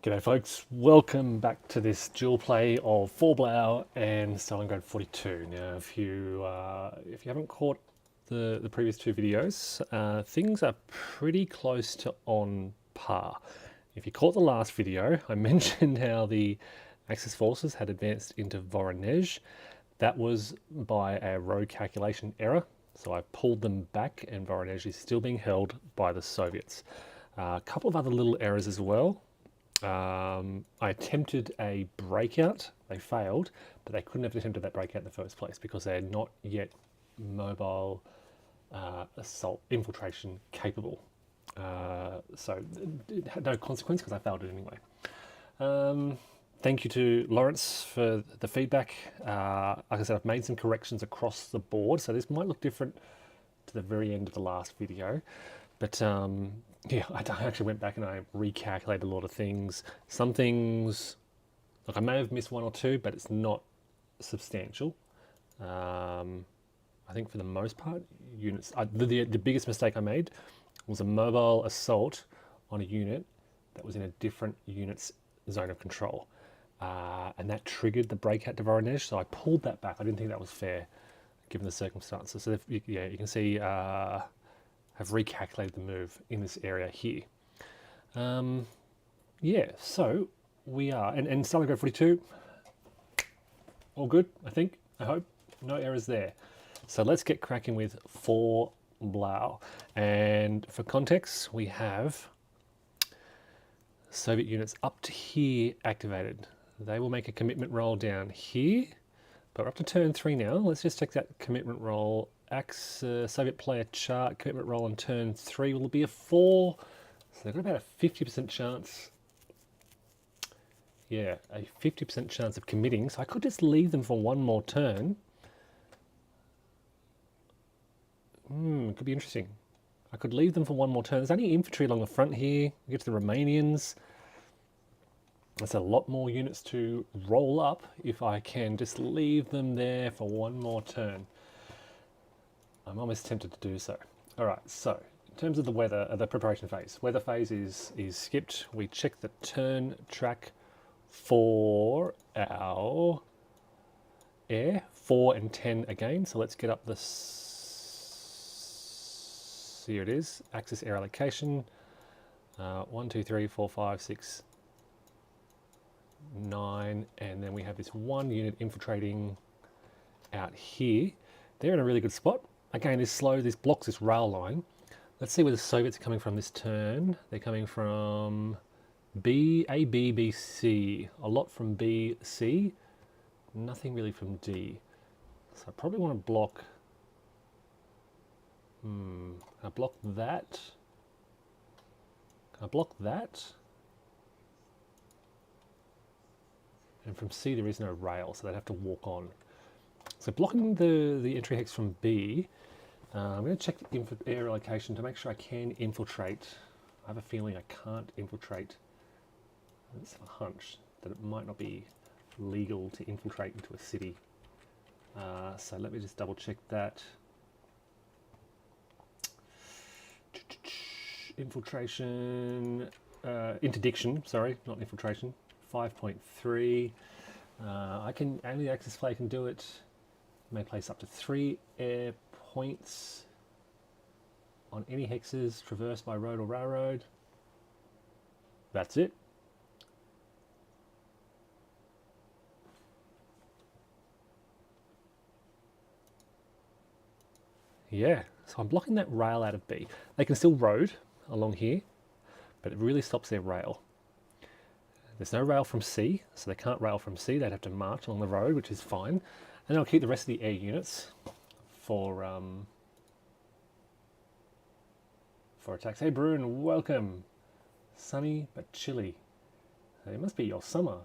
G'day folks, welcome back to this dual play of Blau and Stalingrad 42. Now if you haven't caught the previous two videos, things are pretty close to on par. If you caught the last video, I mentioned how the Axis forces had advanced into Voronezh. That was by a row calculation error, so I pulled them back and Voronezh is still being held by the Soviets. A couple of other little errors as well. I attempted a breakout. They failed, but they couldn't have attempted that breakout in the first place because they are not yet mobile assault infiltration capable. So it had no consequence because I failed it anyway. Thank you to Lawrence for the feedback. Like I said, I've made some corrections across the board, so this might look different to the very end of the last video. But yeah, I actually went back and I recalculated a lot of things. Some things, like I may have missed one or two, but it's not substantial. I think for the most part, units. The biggest mistake I made was a mobile assault on a unit that was in a different unit's zone of control. And that triggered the breakout to Voronezh, so I pulled that back. I didn't think that was fair, given the circumstances. So yeah, you can see I've recalculated the move in this area here. Yeah, so we are, and Stalingrad 42, all good, I think, I hope. No errors there. So let's get cracking with 4 Blau. And for context, we have Soviet units up to here activated. They will make a commitment roll down here, but we're up to turn 3 now. Let's just check that commitment roll. Soviet player chart, commitment roll on turn 3 will be a 4. So they've got about a 50% chance. Yeah, a 50% chance of committing. So I could just leave them for one more turn. It could be interesting. I could leave them for one more turn. There's only infantry along the front here. We get to the Romanians. That's a lot more units to roll up if I can just leave them there for one more turn. I'm almost tempted to do so. All right, so in terms of the weather, the preparation phase, weather phase is skipped. We check the turn track for our air, 4 and 10 again. So let's get up this. Here it is, axis air allocation. 1, 2, 3, 4, 5, 6, 9, and then we have this one unit infiltrating out here. They're in a really good spot. Again, this slow, this blocks this rail line. Let's see where the Soviets are coming from this turn. They're coming from A, B, B, C. A lot from B, C. Nothing really from D. So I probably want to block. Can I block that? Can I block that? And from C there is no rail, so they'd have to walk on. So blocking the entry hex from B, I'm going to check the air allocation to make sure I can infiltrate. I have a feeling I can't infiltrate. I just have a hunch that it might not be legal to infiltrate into a city. So let me just double check that. Infiltration, interdiction, sorry, not infiltration, 5.3. I can, only the Axis player can do it. May place up to 3 air points on any hexes traversed by road or railroad. That's it. Yeah, so I'm blocking that rail out of B. They can still road along here, but it really stops their rail. There's no rail from C, so they can't rail from C. They'd have to march along the road, which is fine. And I'll keep the rest of the air units for attacks. Hey Bruin, welcome. Sunny but chilly. It must be your summer.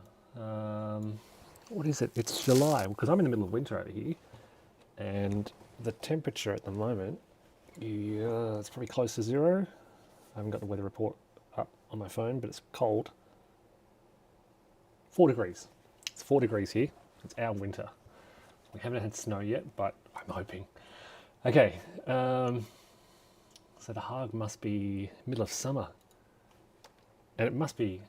What is it? It's July, because I'm in the middle of winter over here. And the temperature at the moment, yeah, it's probably close to 0. I haven't got the weather report up on my phone, but it's cold. 4 degrees. It's 4 degrees here. It's our winter. We haven't had snow yet, but I'm hoping. Okay, so the Hague must be middle of summer. And it must be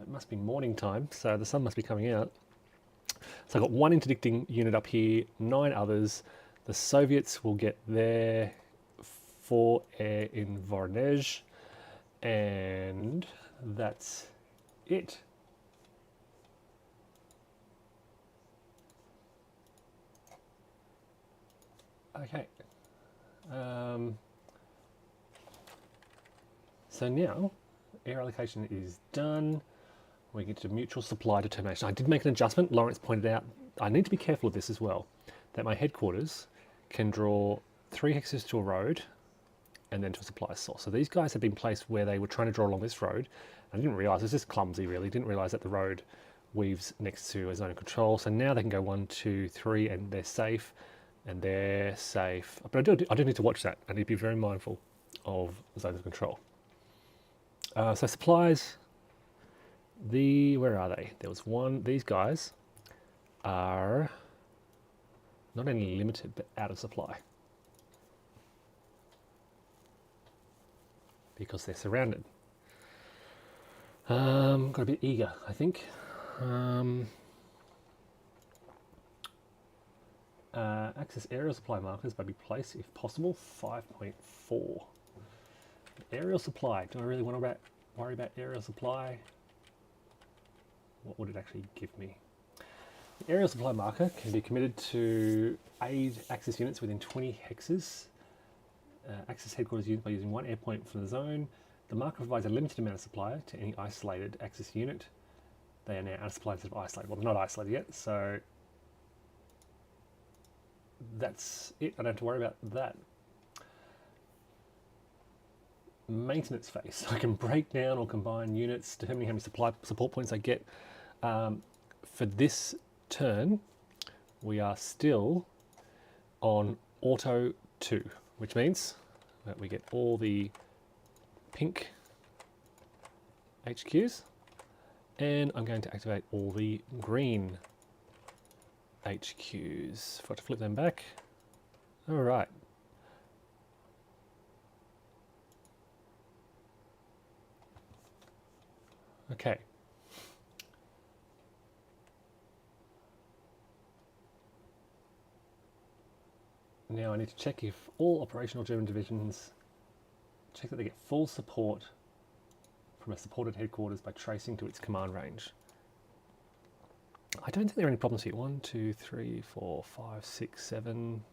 It must be morning time, so the sun must be coming out. So I've got one interdicting unit up here, 9 others. The Soviets will get their 4 air in Voronezh, and that's it. Okay. So now air allocation is done. We get to mutual supply determination. I did make an adjustment. Lawrence pointed out I need to be careful of this as well, that my headquarters can draw 3 hexes to a road and then to a supply source. So these guys have been placed where they were trying to draw along this road. I didn't realise, it's just clumsy really, didn't realise that the road weaves next to a zone of control. So now they can go 1, 2, 3 and they're safe. And they're safe. But I do need to watch that. I need to be very mindful of zones of control. So supplies, where are they? There was one, these guys are not only limited, but out of supply. Because they're surrounded. Got a bit eager, I think. Access aerial supply markers by be placed, if possible, 5.4. Aerial supply, do I really want to worry about aerial supply? What would it actually give me? The aerial supply marker can be committed to aid Axis units within 20 hexes. Axis headquarters units by using 1 air point from the zone. The marker provides a limited amount of supply to any isolated Axis unit. They are now out of supply instead of isolated. Well, they're not isolated yet, so that's it. I don't have to worry about that. Maintenance phase. I can break down or combine units, determining how many support points I get. For this turn, we are still on auto 2, which means that we get all the pink HQs, and I'm going to activate all the green HQs. Forgot to flip them back. All right. Okay. Now I need to check if all operational German divisions, check that they get full support from a supported headquarters by tracing to its command range. I don't think there are any problems here. 1, 2, 3, 4, 5, 6, 7.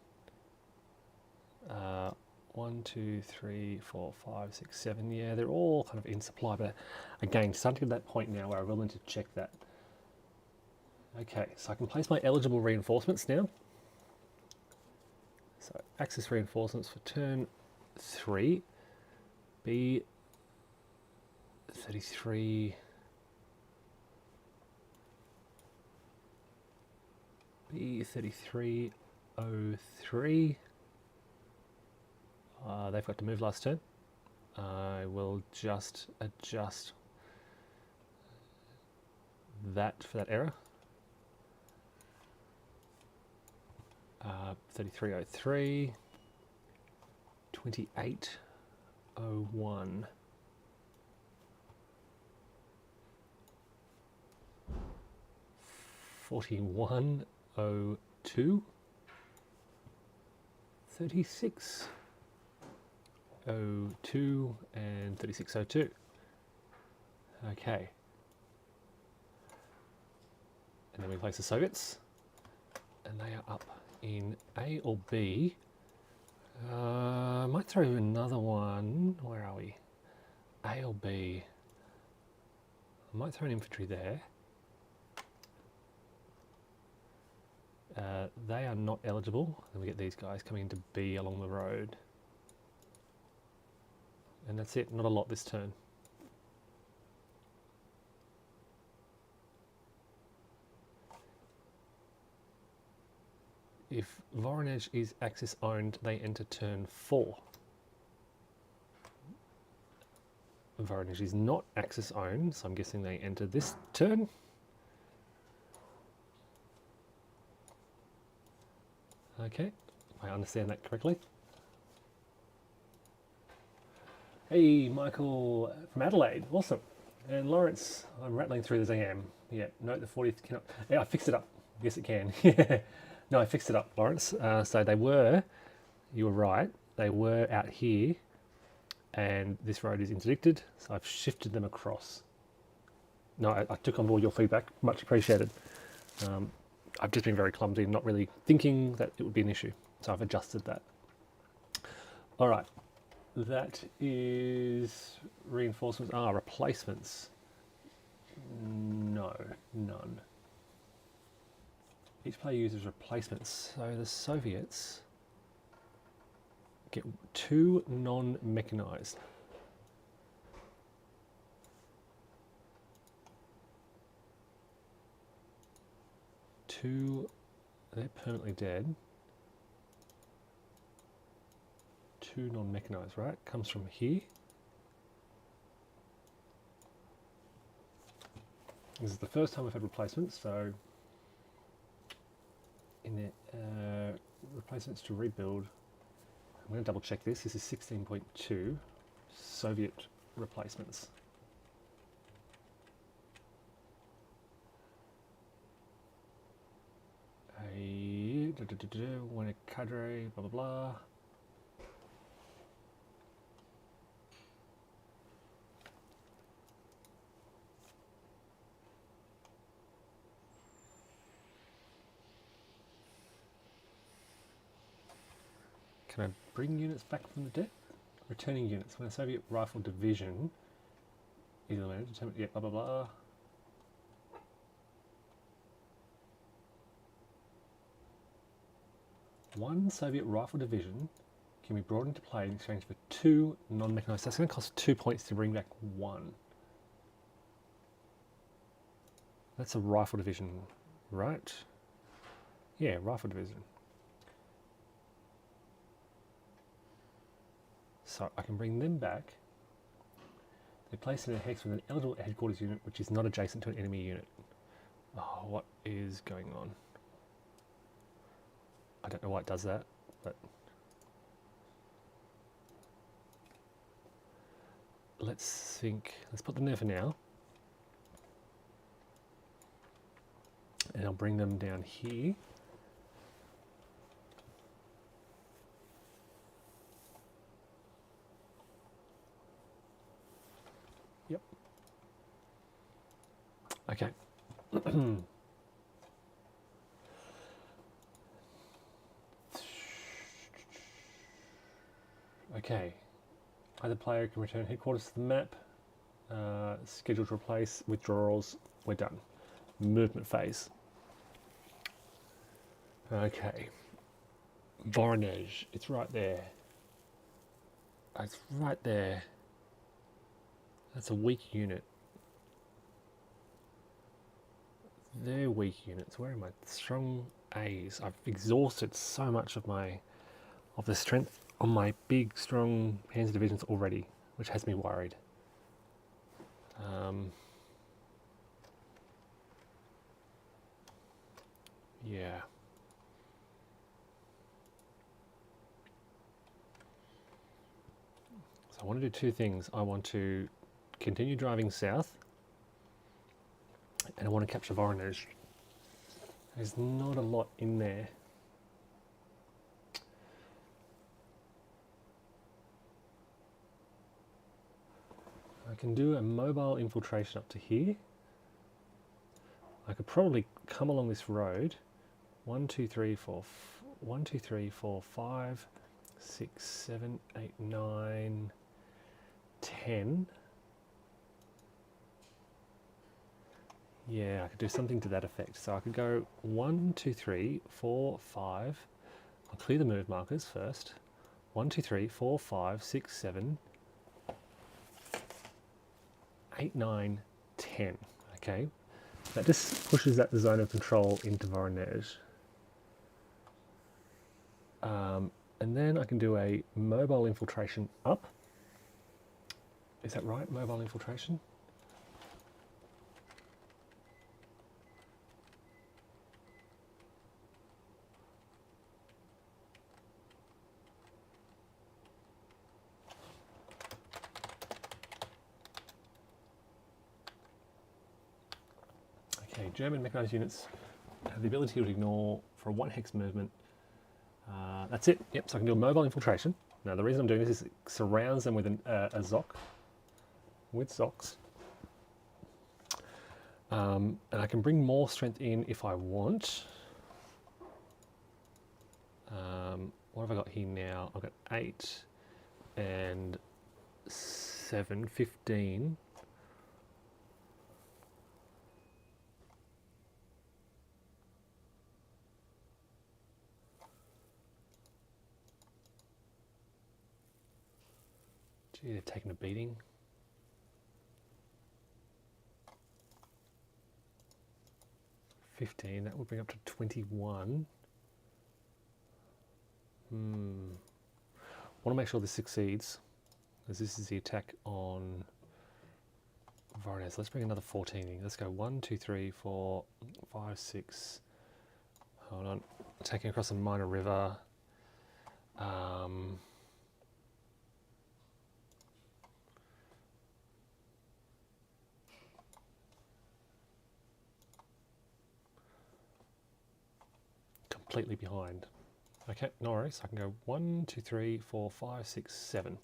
1, 2, 3, 4, 5, 6, 7. Yeah, they're all kind of in supply, but again, starting to get to that point now where I will need to check that. Okay, so I can place my eligible reinforcements now. So Axis reinforcements for turn 3. B33. B3303. They've got to move last turn. I will just adjust that for that error. 3303. 2801. 4102. 3602 and 3602. Okay. And then we place the Soviets, and they are up in A or B. I might throw another one. Where are we? A or B. I might throw an infantry there. They are not eligible. Then we get these guys coming into B along the road. And that's it, not a lot this turn. If Voronezh is Axis owned, they enter turn 4. Voronezh is not Axis owned, so I'm guessing they enter this turn. Okay, I understand that correctly. Hey, Michael from Adelaide, awesome. And Lawrence, I'm rattling through the ZM. Yeah, note the 40th cannot. Yeah, I fixed it up. Yes, it can. No, I fixed it up, Lawrence. So they were, you were right, they were out here, and this road is interdicted, so I've shifted them across. No, I took on board your feedback, much appreciated. I've just been very clumsy, not really thinking that it would be an issue, so I've adjusted that. All right, that is reinforcements. Replacements. No, none. Each player uses replacements. So the Soviets get 2 non-mechanized. They're permanently dead. 2 non-mechanized, right? Comes from here. This is the first time I've had replacements, so in the replacements to rebuild, I'm going to double check this. This is 16.2 Soviet replacements. When a cadre, blah blah blah. Can I bring units back from the dead? Returning units. When a Soviet rifle division is eliminated, determined, yeah, blah blah blah. One Soviet rifle division can be brought into play in exchange for 2 non-mechanized. That's going to cost 2 points to bring back 1. That's a rifle division, right? Yeah, rifle division. So I can bring them back. They're placed in a hex with an eligible headquarters unit which is not adjacent to an enemy unit. Oh, what is going on? I don't know why it does that, but let's think. Let's put them there for now. And I'll bring them down here. Yep. Okay. Okay. Either player can return headquarters to the map. Scheduled to replace, withdrawals, we're done. Movement phase. Okay. Voronezh, it's right there. It's right there. That's a weak unit. They're weak units. Where are my strong A's? I've exhausted so much of the strength on my big, strong Panzer divisions already, which has me worried. Yeah. So I want to do 2 things. I want to continue driving south, and I want to capture Voronezh. There's not a lot in there. I can do a mobile infiltration up to here. I could probably come along this road. 1, 2, 3, 4, 1, 2, 3, 4, 5, 6, 7, 8, 9, 10. Yeah, I could do something to that effect. So I could go 1, 2, 3, 4, 5. I'll clear the move markers first. 1, 2, 3, 4, 5, 6, 7, 8, 9, 10. Okay, that just pushes that zone of control into Voronezh. And then I can do a mobile infiltration up. Is that right? Mobile infiltration? Okay, German mechanized units have the ability to ignore for a 1 hex movement. That's it. Yep, so I can do a mobile infiltration. Now the reason I'm doing this is it surrounds them with a Zoc, with Zocs. And I can bring more strength in if I want. What have I got here now? I've got 8 and 7, 15. Gee, they've taken a beating. That would bring up to 21. Want to make sure this succeeds, because this is the attack on Voronezh. Let's bring another 14 in. Let's go 1, 2, 3, 4, 5, 6. Hold on. Attacking across a minor river. Completely behind. Okay, no worries. I can go 1, 2, 3, 4, 5, 6, 7.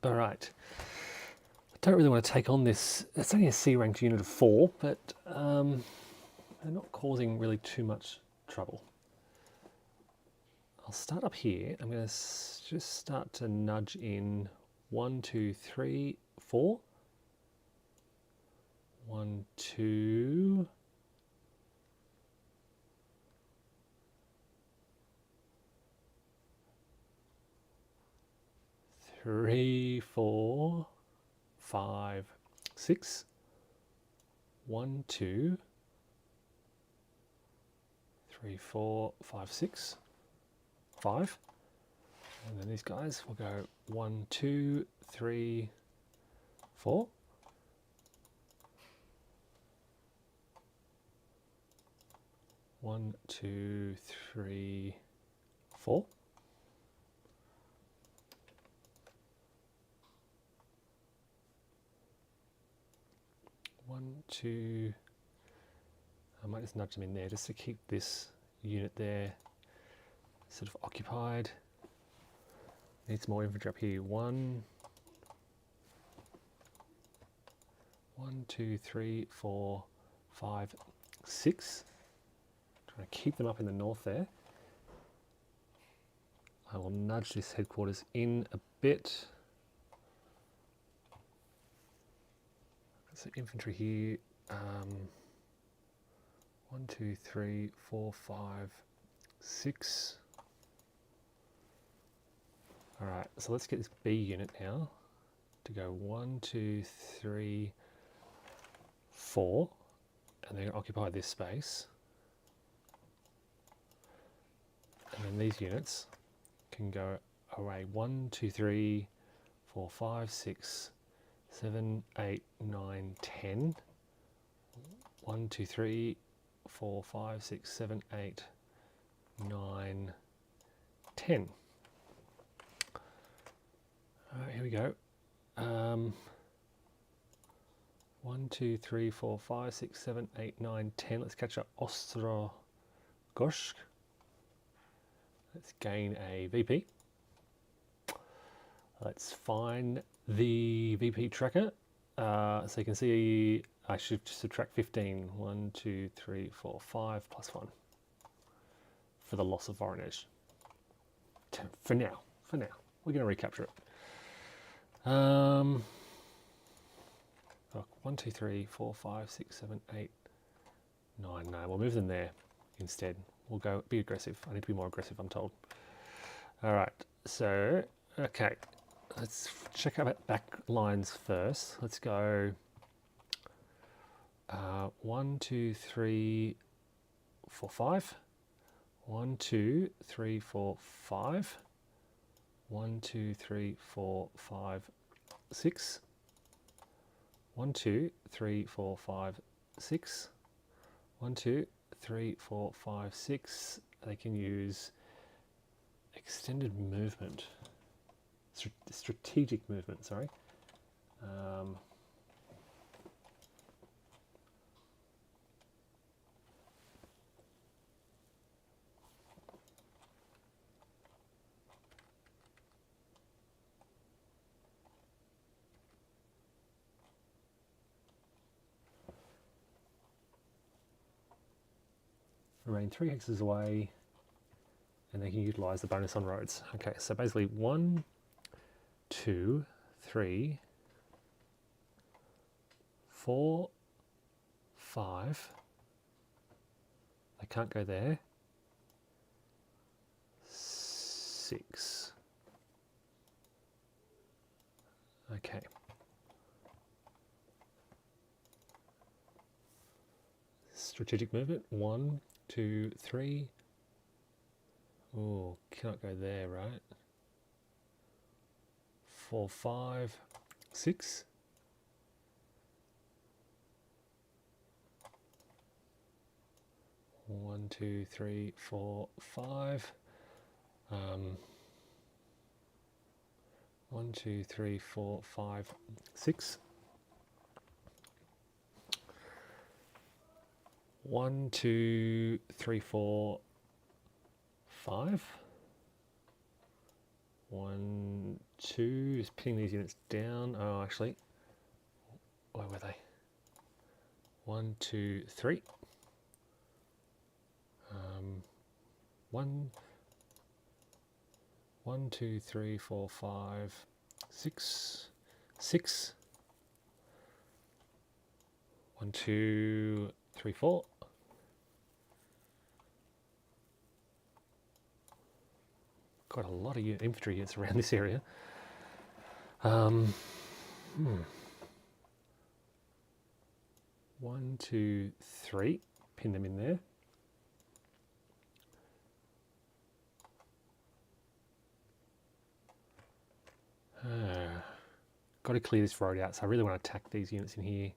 All right. I don't really want to take on this. It's only a C-ranked unit of 4, but they're not causing really too much trouble. I'll start up here. I'm going to just start to nudge in 1, 2, 3, 4. 1, 2. 3, 4, 5, 6. 1, 2, 3, 4, 5, 6, 5. And then these guys will go 1, 2, 3, 4. 1, 2, 3, 4. 1, 2. I might just nudge them in there just to keep this unit there sort of occupied. Needs more infantry up here. 1, 2, 3, 4, 5, 6. Trying to keep them up in the north there. I will nudge this headquarters in a bit. So infantry here. 1, 2, 3, 4, 5, 6. All right, so let's get this B unit now to go 1, 2, 3, 4, and they're going to occupy this space. And then these units can go away 1, 2, 3, 4, 5, 6, 7, 8, 9, 10. 1, 2, 3, 4, 5, 6, 7, 8, 9, 10. All right, here we go. 1, 2, 3, 4, 5, 6, 7, 8, 9, 10. Let's catch up Ostrogorsk. Let's gain a VP. Let's find the VP tracker. So you can see I should subtract 15. 1, 2, 3, 4, 5 plus 1 for the loss of Voronezh. For now. We're going to recapture it. 1, 2, 3, 4, 5, 6, 7, 8, 9. No, we'll move them there instead. We'll go be aggressive. I need to be more aggressive, I'm told. All right, so, okay. Let's check out back lines first. Let's go 1, 2, 3, 4, 5. 1, 2, 3, 4, 5. 1, 2, 3, 4, 5, 6. 1, 2, 3, 4, 5, 6. 1, 2, 3, 4, 5, 6. They can use extended movement. Strategic movement, sorry. remain 3 hexes away, and they can utilize the bonus on roads. Okay, so basically 1, 2, 3, 4, 5. They can't go there. 6. Okay. Strategic movement. 1, 2, 3. Oh, cannot go there, right? 4, 5, 6. One, 2, 3, 4, 5. 1, 2, 3, 4, 5, 6. 1, 2, 3, 4, 5. 1, 2. Just pinning these units down. Oh, actually, where were they? 1, 2, 3. 1, 2, 3, 4, 5, 6. 6. 1, 2, 3, 4. Quite a lot of infantry units around this area. 1, 2, 3. Pin them in there. Got to clear this road out, so I really want to attack these units in here.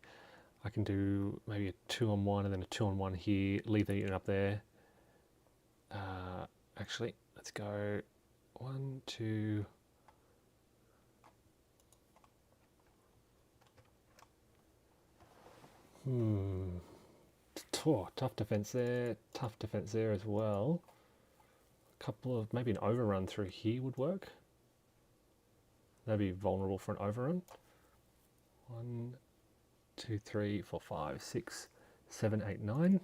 I can do maybe a 2-on-1 and then a 2-on-1 here, leave the unit up there. Actually, let's go 1, 2. Tough defense there, tough defense there as well. A couple of, maybe an overrun through here would work. They'd be vulnerable for an overrun. 1, 2, 3, 4, 5, 6, 7, 8, 9.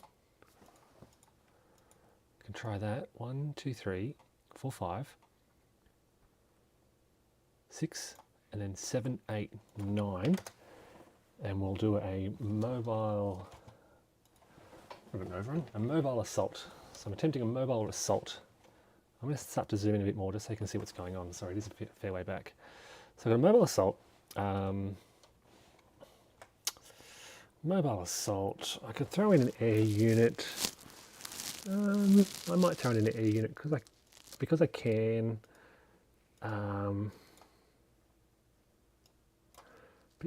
Can try that. 1, 2, 3, 4, 5, 6, and then 7, 8, 9. And we'll do a mobile, not an overrun, a mobile assault. So I'm attempting a mobile assault. I'm going to start to zoom in a bit more just so you can see what's going on. Sorry, it is a fair way back. So I've got a mobile assault. Mobile assault. I could throw in an air unit. I might throw in an air unit because I can. But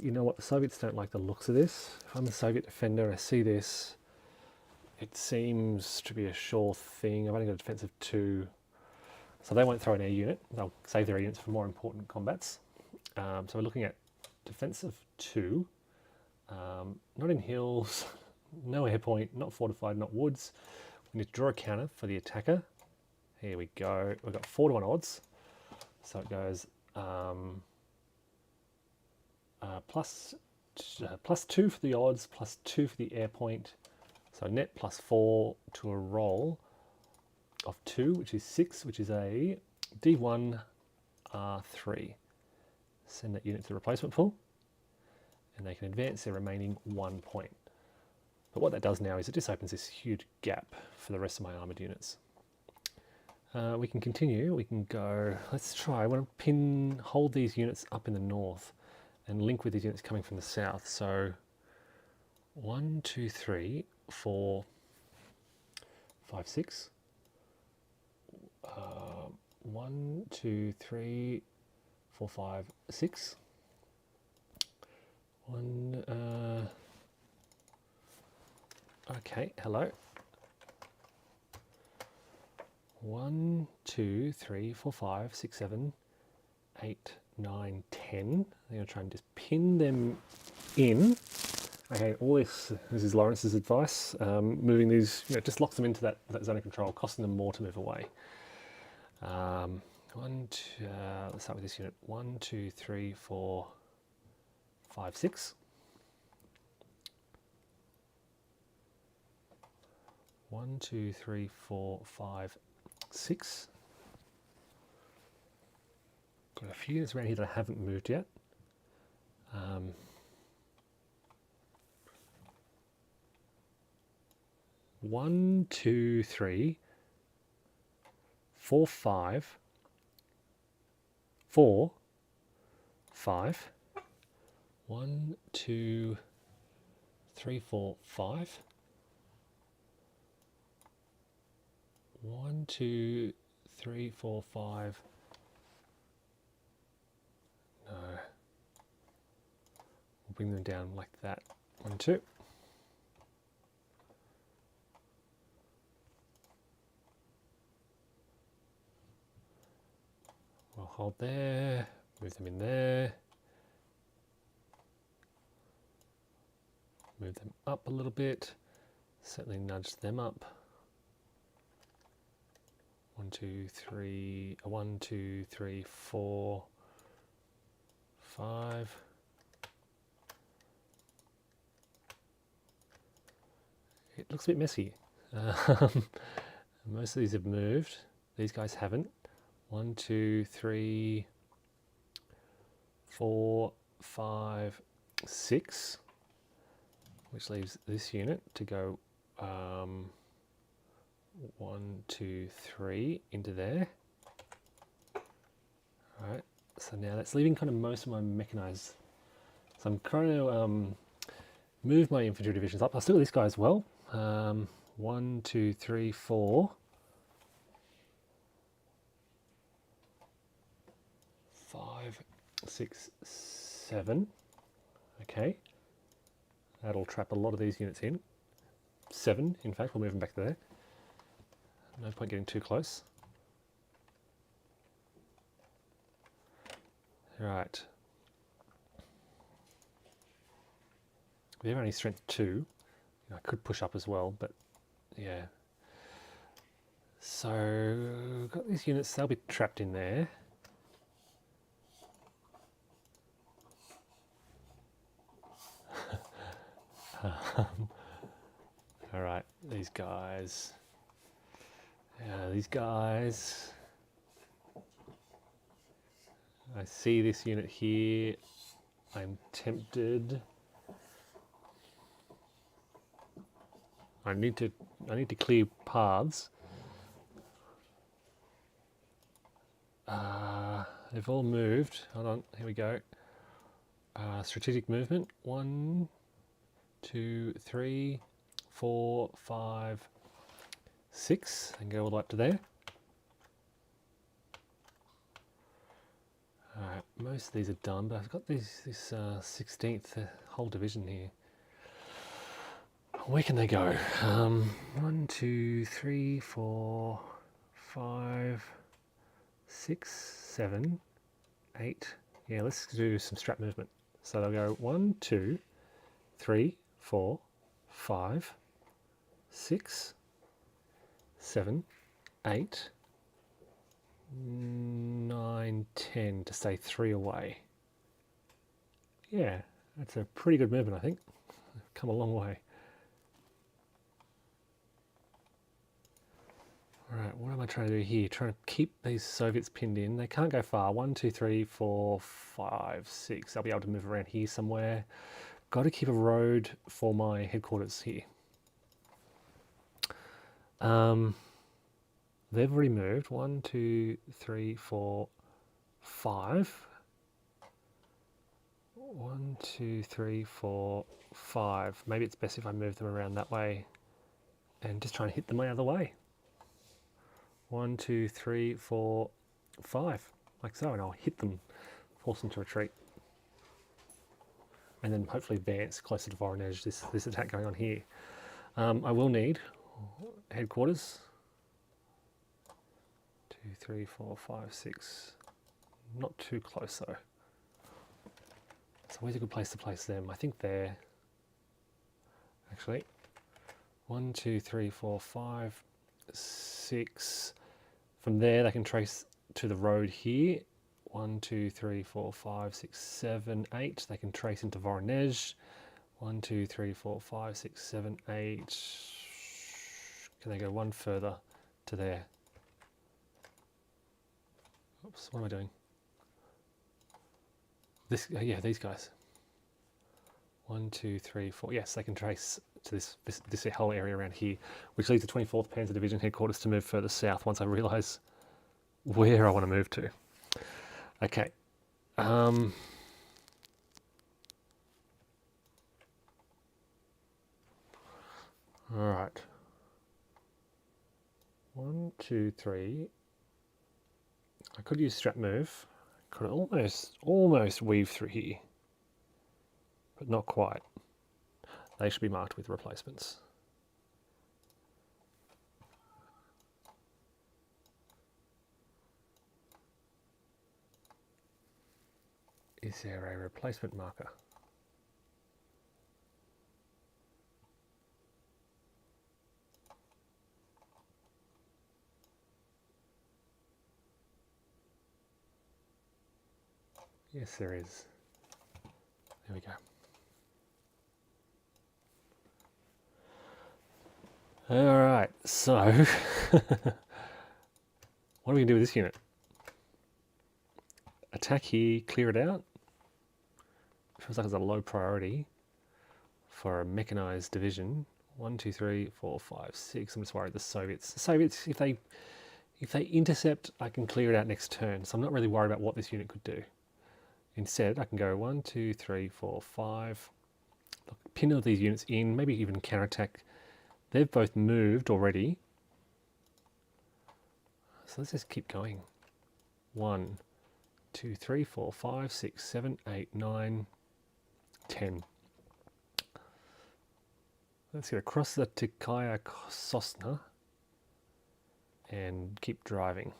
you know what? The Soviets don't like the looks of this. If I'm a Soviet defender, I see this. It seems to be a sure thing. I've only got a defense of 2. So they won't throw an air unit. They'll save their air units for more important combats. So we're looking at defense of 2. Not in hills, no air point, not fortified, not woods. We need to draw a counter for the attacker. Here we go. We've got 4-to-1 odds. So it goes plus 2 for the odds, plus 2 for the air point. So net plus 4 to a roll of 2, which is 6, which is a D1 R3. Send that unit to the replacement pool, and they can advance their remaining 1 point. But what that does now is it just opens this huge gap for the rest of my armoured units. We can continue, we can go, let's try, I want to hold these units up in the north and link with these units coming from the south. So 1, 2, 3, 4, 5, 6. 1, 2, 3, 4, 5, 6. 1, okay, hello. 1, 2, 3, 4, 5, 6, 7, 8, 9, 10. I'm going to try and just pin them in. Okay, all this is Lawrence's advice. Moving these, just locks them into that zone of control, costing them more to move away. Let's start with this unit. 1, 2, 3, 4, 5, 6. 1, 2, 3, 4, 5, 6. Got a few units around here that I haven't moved yet. 1, 2, 3, 4, 5, 4, 5. 1, 2, 3, 4, 5. 1, 2, 3, 4, 5. No. We'll bring them down like that. 1, 2. We'll hold there, move them in there. Move them up a little bit. Certainly nudge them up. 1, 2, 3, 1, 2, 3, 4, 5. It looks a bit messy. Most of these have moved. These guys haven't. 1, 2, 3, 4, 5, 6. Which leaves this unit to go 1, 2, 3 into there. All right, so now that's leaving kind of most of my mechanized. So I'm trying to move my infantry divisions up. I'll still do this guy as well. 1, 2, 3, 4. 5, 6, 7. Okay. That'll trap a lot of these units in. 7, in fact, we'll move them back there. No point getting too close. Right. They're only strength 2. I could push up as well, but yeah. So, got these units, they'll be trapped in there. All right, these guys. These guys. I see this unit here. I'm tempted. I need to clear paths. They've all moved. Hold on, here we go. Strategic movement. 1, 2, 3, 4, 5, 6, and go all the way up to there. Alright, most of these are done, but I've got this 16th whole division here. Where can they go? 1, 2, 3, 4, 5, 6, 7, 8. Yeah, let's do some strat movement. So they'll go 1, 2, 3, 4, 5, 6, 7, 8, 9, 10 to stay 3 away. Yeah, that's a pretty good movement, I think. Come a long way. Alright, what am I trying to do here? Trying to keep these Soviets pinned in. They can't go far. 1, 2, 3, 4, 5, 6. I'll be able to move around here somewhere. Got to keep a road for my headquarters here. They've already moved. 1, 2, 3, 4, 5. 1, 2, 3, 4, 5. Maybe it's best if I move them around that way and just try and hit them out of the way. 1, 2, 3, 4, 5, like so, and I'll hit them, force them to retreat, and then hopefully advance closer to Voronezh. This attack going on here. I will need headquarters. 2, 3, 4, 5, 6. Not too close though. So where's a good place to place them? I think there. Actually, 1, 2, 3, 4, 5, 6. From there, they can trace to the road here. 1, 2, 3, 4, 5, 6, 7, 8. They can trace into Voronezh. 1, 2, 3, 4, 5, 6, 7, 8. Can they go one further to there? Oops, what am I doing? This, yeah, these guys. 1, 2, 3, 4. Yes, they can trace to this whole area around here, which leads the 24th Panzer Division headquarters to move further south once I realise where I want to move to. Okay. All right. 1, 2, 3. I could use strap move. Could almost weave through here, but not quite. They should be marked with replacements. Is there a replacement marker? Yes, there is. There we go. All right, so what are we going to do with this unit? Attack here, clear it out. Feels like it's a low priority for a mechanized division. 1, 2, 3, 4, 5, 6. I'm just worried the Soviets. The Soviets, if they intercept, I can clear it out next turn. So I'm not really worried about what this unit could do. Instead, I can go 1, 2, 3, 4, 5. Look, pin all these units in, maybe even counterattack. They've both moved already. So let's just keep going. 1, 2, 3, 4, 5, 6, 7, 8, 9, 10. Let's get across the Tikaya Sosna and keep driving.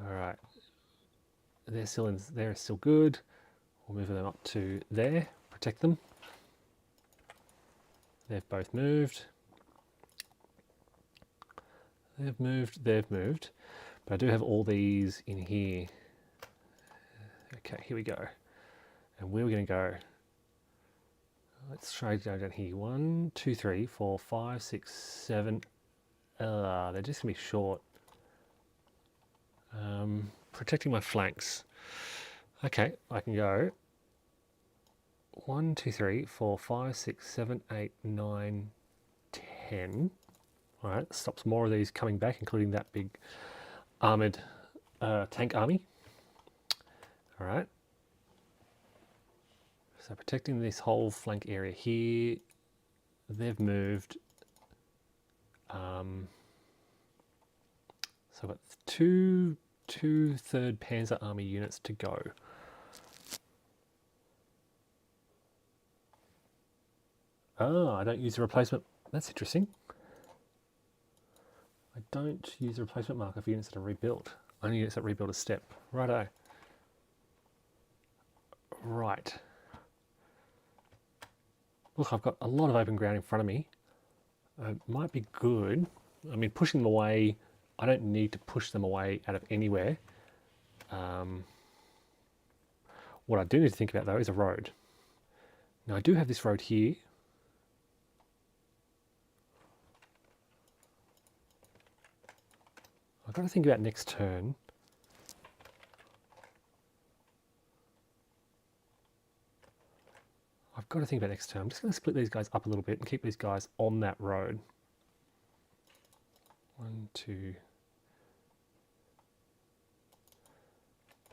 All right. They're still good. We'll move them up to there, protect them. They've both moved. They've moved. But I do have all these in here. Okay, here we go. And where are we going to go? Let's try to go down here. 1, 2, 3, 4, 5, 6, 7. They're just going to be short. Protecting my flanks. Okay, I can go 1, 2, 3, 4, 5, 6, 7, 8, 9, 10. All right, stops more of these coming back, including that big armoured tank army. All right. So protecting this whole flank area here. They've moved. So I've got two 3rd Panzer Army units to go. Ah, I don't use a replacement. That's interesting. I don't use a replacement marker for units that are rebuilt. Only units that rebuild a step. Righto. Right. Look, I've got a lot of open ground in front of me. It might be good. I mean, pushing them away, I don't need to push them away out of anywhere. What I do need to think about, though, is a road. Now, I do have this road here. I've got to think about next turn. I've got to think about next turn. I'm just going to split these guys up a little bit and keep these guys on that road. 1, 2.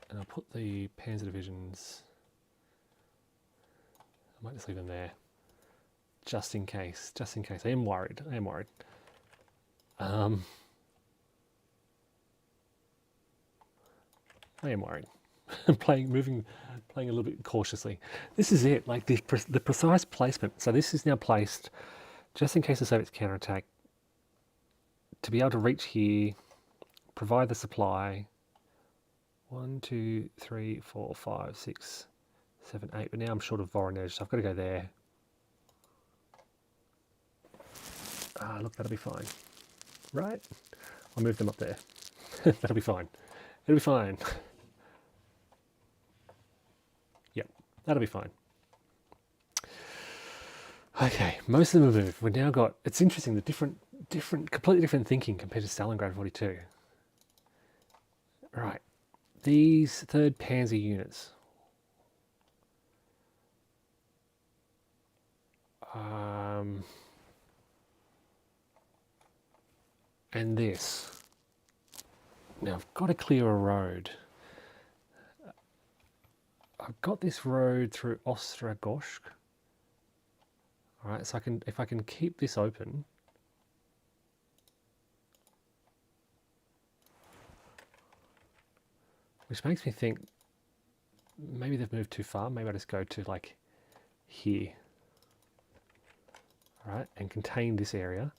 And I'll put the Panzer divisions. I might just leave them there. Just in case. Just in case. I am worried. I am worried. playing a little bit cautiously. This is it, like the precise placement. So this is now placed just in case the Soviets counterattack, to be able to reach here, provide the supply. 1, 2, 3, 4, 5, 6, 7, 8. But now I'm short of Voronezh, so I've got to go there. Look, that'll be fine. Right? I'll move them up there. That'll be fine. It'll be fine. Yep, that'll be fine. Okay, most of them have moved. We've now got, it's interesting, the completely different thinking compared to Stalingrad 42. Right, these 3rd Panzer units. And this. Now I've got to clear a road. I've got this road through Ostrogozhsk. All right, so if I can keep this open, which makes me think maybe they've moved too far. Maybe I just go to like here, all right, and contain this area.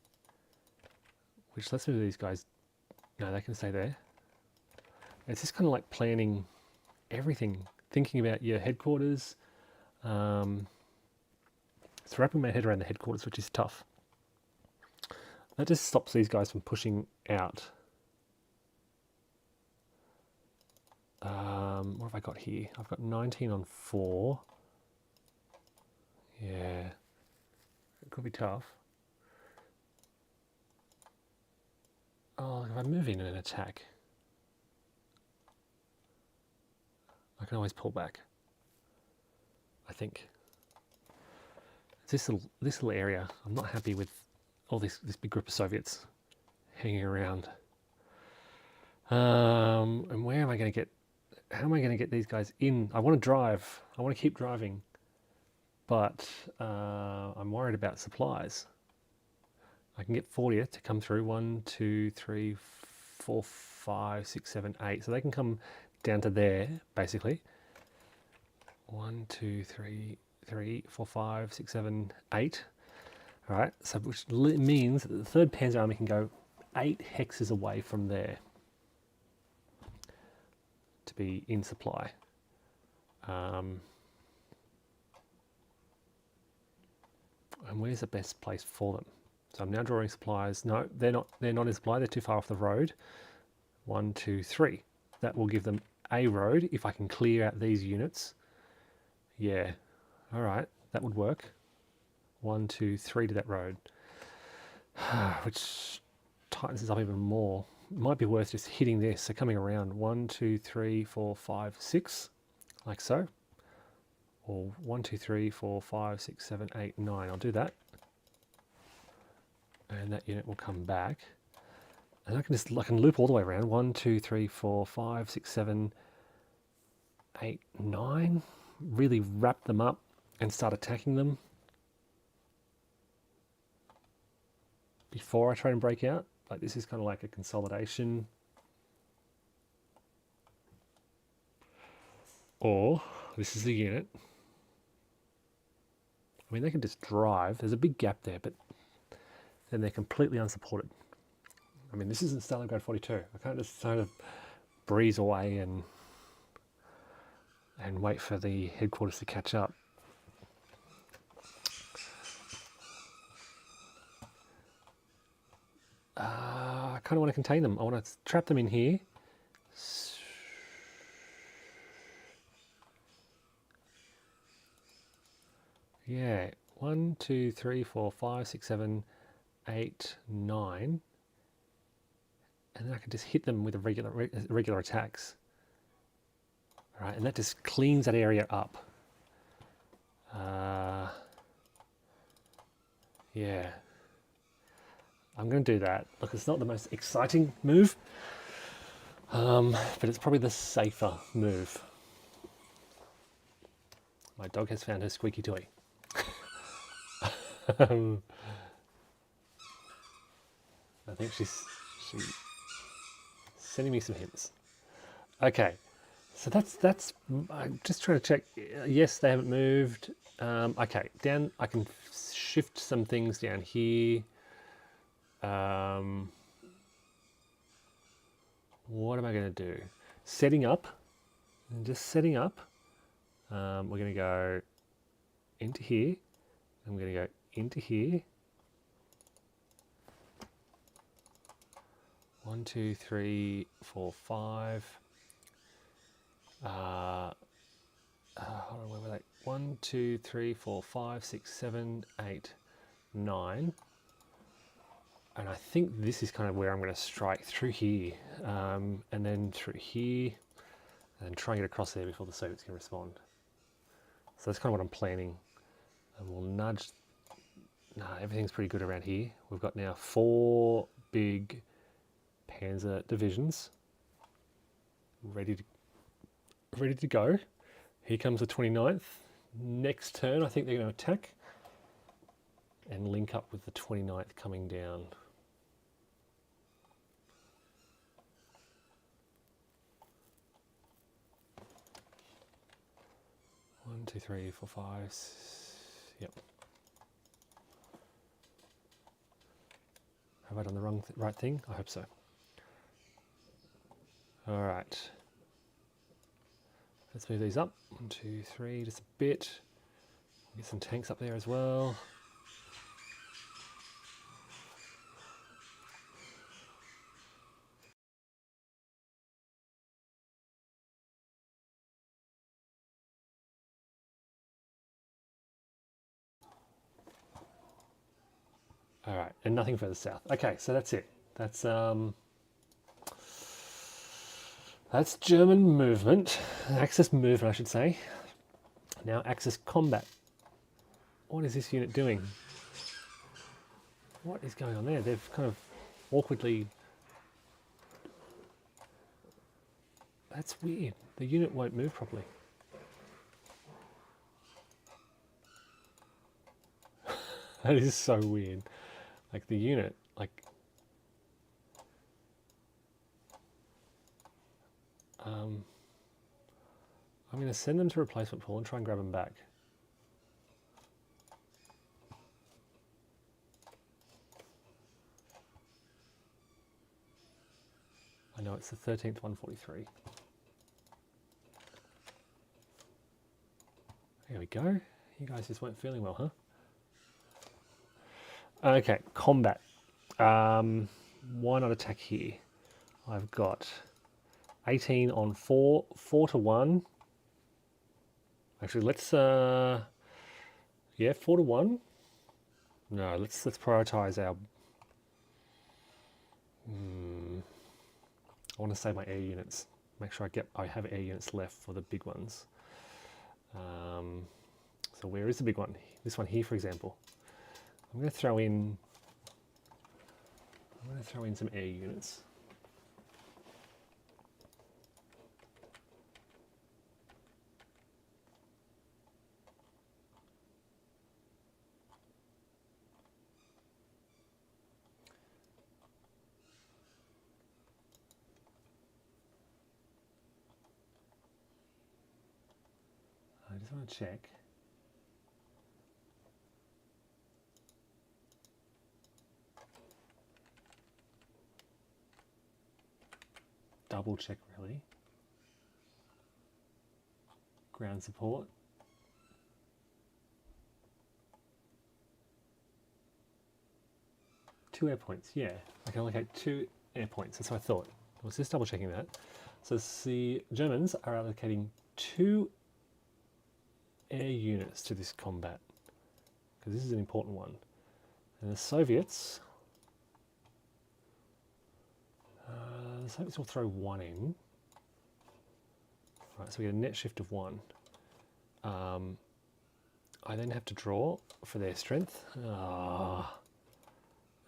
Which let's move these guys. No, they can stay there. It's just kind of like planning everything, thinking about your headquarters. It's wrapping my head around the headquarters, which is tough. That just stops these guys from pushing out. What have I got here? I've got 19 on 4. Yeah, it could be tough. Oh, if I move in and attack, I can always pull back. I think. This little area, I'm not happy with all this big group of Soviets hanging around. And where am I going to get? How am I going to get these guys in? I want to drive. I want to keep driving, but I'm worried about supplies. I can get 40th to come through. 1, 2, 3, 4, 5, 6, 7, 8. So they can come down to there, basically. 1, 2, 3, 4, 5, 6, 7, 8. All right, so which means that the 3rd Panzer Army can go 8 hexes away from there to be in supply. And where's the best place for them? So I'm now drawing supplies. No, they're not in supply. They're too far off the road. 1, 2, 3. That will give them a road if I can clear out these units. Yeah, all right, that would work. 1, 2, 3 to that road, which tightens this up even more. It might be worth just hitting this. So coming around 1, 2, 3, 4, 5, 6, like so. Or 1, 2, 3, 4, 5, 6, 7, 8, 9. I'll do that. And that unit will come back. And I can loop all the way around. 1, 2, 3, 4, 5, 6, 7, 8, 9. Really wrap them up and start attacking them before I try and break out. Like this is kind of like a consolidation. Or this is the unit. I mean, they can just drive. There's a big gap there, but then they're completely unsupported. I mean, this isn't Stalingrad 42. I can't just sort of breeze away and wait for the headquarters to catch up. I kind of want to contain them. I want to trap them in here. Yeah, 1, 2, 3, 4, 5, 6, 7, 8, 9. And then I can just hit them with a regular attacks. All right, and that just cleans that area up. Yeah. I'm going to do that. Look, it's not the most exciting move, but it's probably the safer move. My dog has found her squeaky toy. I think she's sending me some hints. Okay, so that's. I'm just trying to check. Yes, they haven't moved. Okay, down. I can shift some things down here. What am I going to do? Setting up, and just setting up. We're going to go into here. I'm going to go into here. 1, 2, 3, 4, 5. Hold on, where were they? 1, 1, 2, 3, 4, 5, 6, 7, 8, 9. And I think this is kind of where I'm going to strike through here, and then through here, and try and get across there before the Soviets can respond. So that's kind of what I'm planning. And we'll nudge. Nah, everything's pretty good around here. We've got now 4 big Panzer divisions ready to go. Here comes the 29th. Next turn, I think they're going to attack and link up with the 29th coming down. 1, 2, 3, 4, 5. Yep. Have I done the right thing? I hope so. All right. Let's move these up. 1, 2, 3, just a bit. Get some tanks up there as well. All right, and nothing further south. Okay, so that's it. That's German movement, Axis movement, I should say. Now Axis combat. What is this unit doing? What is going on there? They've kind of awkwardly... That's weird. The unit won't move properly. That is so weird. Like the unit, like... I'm going to send them to replacement pool and try and grab them back. I know it's the 13th 143. There we go. You guys just weren't feeling well, huh? Okay, combat. Why not attack here? I've got 18 on 4, 4 to 1. Actually, let's yeah, 4 to 1. No, let's prioritize our. I want to save my air units. Make sure I have air units left for the big ones. So where is the big one? This one here, for example. I'm going to throw in some air units. I just want to check. Double check, really. Ground support. Two air points, yeah. I can allocate 2 air points, that's what I thought. I was just double checking that. So the Germans are allocating 2 air units to this combat, because this is an important one. And the Soviets will throw 1 in. Right, so we get a net shift of 1. I then have to draw for their strength. A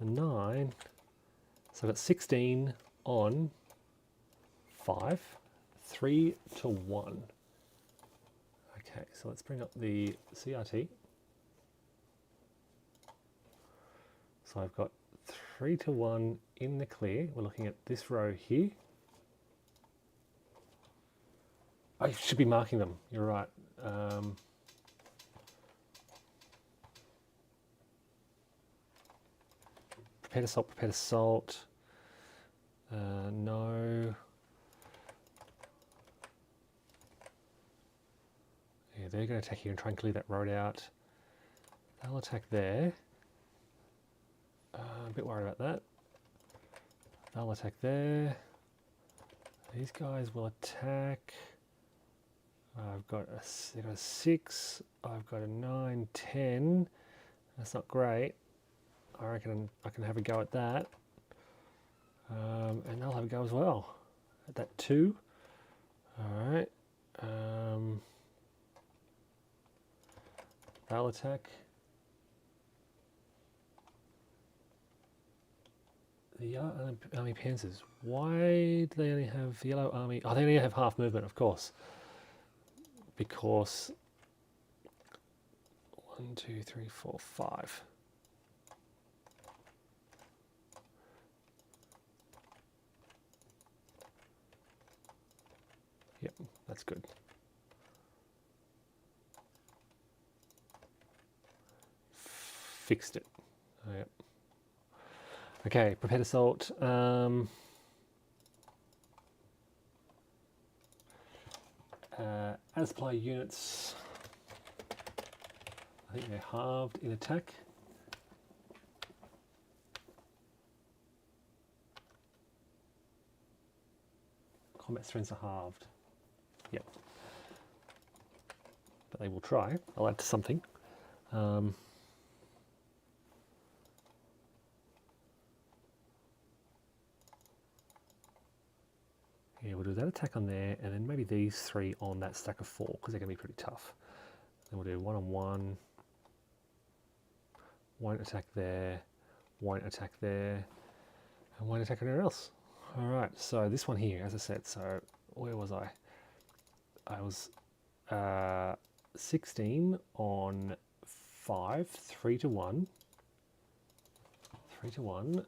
9. So I've got 16 on 5, 3 to 1. Okay, so let's bring up the CRT. So I've got 3 to 1 in the clear. We're looking at this row here. I should be marking them, you're right. Prepare to salt, prepare to salt. No. Yeah, they're going to attack here and try and clear that road out. They'll attack there. A bit worried about that. They'll attack there. These guys will attack I've got a 6, I've got a 9, 10. That's not great. I reckon I can have a go at that. And they'll have a go as well. At that 2. Alright. They'll attack. The yellow army panzers. Why do they only have the yellow army? Oh, they only have half movement, of course. Because 1, 2, 3, 4, 5. Yep, that's good. Fixed it. Oh, yep. Okay, prepared assault. As supply units, I think they're halved in attack. Combat strengths are halved. Yep. But they will try. I'll add to something. Yeah, we'll do that attack on there, and then maybe these 3 on that stack of 4, because they're going to be pretty tough. Then we'll do 1 on 1. Won't attack there. Won't attack there. And won't attack anywhere else. Alright, so this one here, as I said, so where was I? I was 16 on 5, 3 to 1. 3 to 1.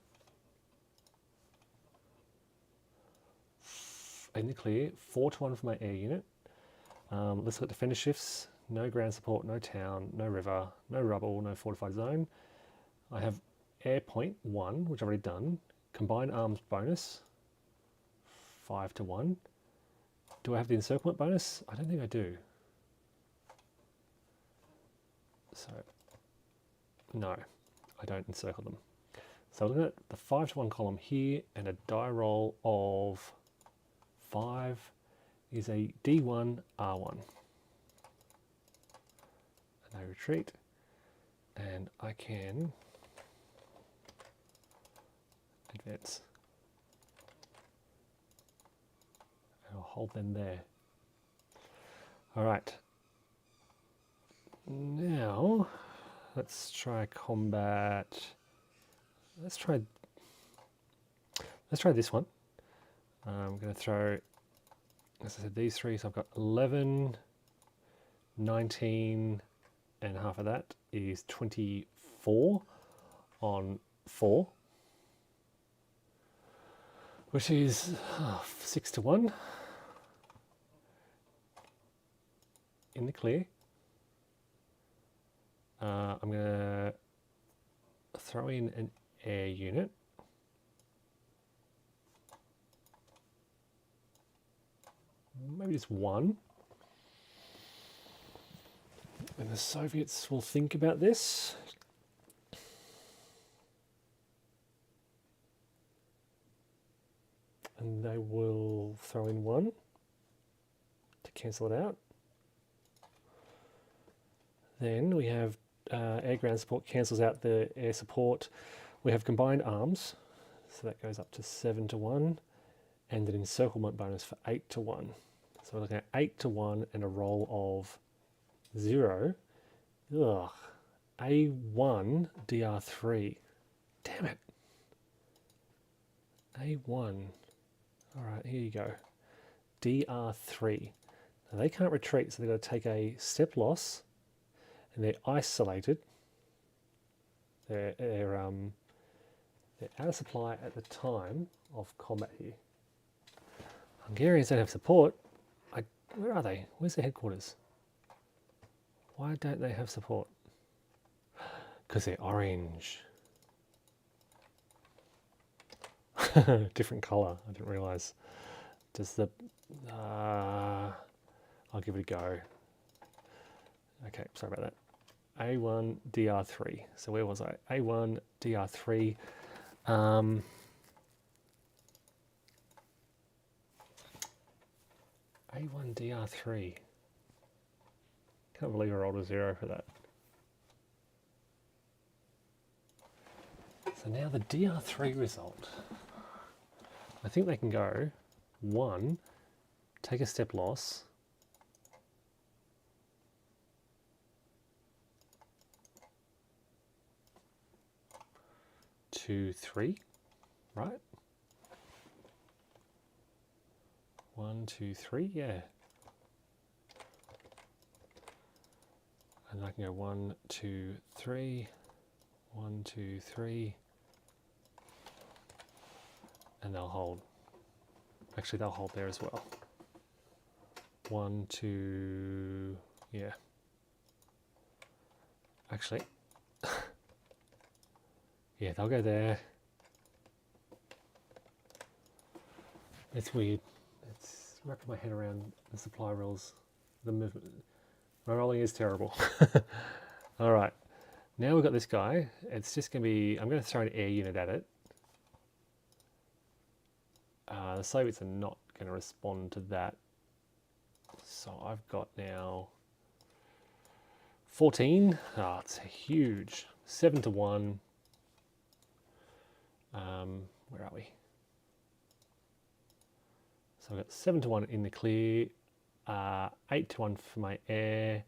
In the clear, 4 to 1 for my air unit. Let's look at defender shifts. No ground support, no town, no river, no rubble, no fortified zone. I have air point 1, which I've already done. Combined arms bonus, 5 to 1. Do I have the encirclement bonus? I don't think I do. So, no, I don't encircle them. So looking at the 5 to 1 column here, and a die roll of 5 is a D1 R1. And I retreat, and I can advance. And I'll hold them there. Alright. Now, let's try combat. Let's try this one. I'm going to throw, as I said, these 3, so I've got 11, 19, and half of that is 24 on 4, which is 6 to 1 in the clear. I'm going to throw in an air unit. Maybe just 1. And the Soviets will think about this. And they will throw in 1 to cancel it out. Then we have air ground support cancels out the air support. We have combined arms, so that goes up to 7 to 1, and an encirclement bonus for 8 to 1. So we're looking at 8 to 1 and a roll of 0. Ugh. A1 DR3. Damn it. A1. Alright, here you go. DR3. Now they can't retreat, so they've got to take a step loss, and they're isolated. They're out of supply at the time of combat here. Hungarians don't have support. Where are they? Where's their headquarters? Why don't they have support? Because they're orange. Different colour, I didn't realise. Does the... I'll give it a go. Okay, sorry about that. A1 DR3. So where was I? A1 DR3. A1 DR3. Can't believe I rolled a 0 for that. So now the DR3 result. I think they can go 1, take a step loss, 2, 3, right? 1, 2, 3, yeah. And I can go 1, 2, 3, 1, 2, 3, and they'll hold. Actually, they'll hold there as well. 1, 2, yeah. Actually, yeah, they'll go there. It's weird. It's wrapping my head around the supply rules, the movement. My rolling is terrible. All right, now we've got this guy. It's just going to be, I'm going to throw an air unit at it. The Soviets are not going to respond to that. So I've got now 14. Oh, it's huge. 7 to 1. Where are we? So I've got 7 to 1 in the clear, 8 to 1 for my air,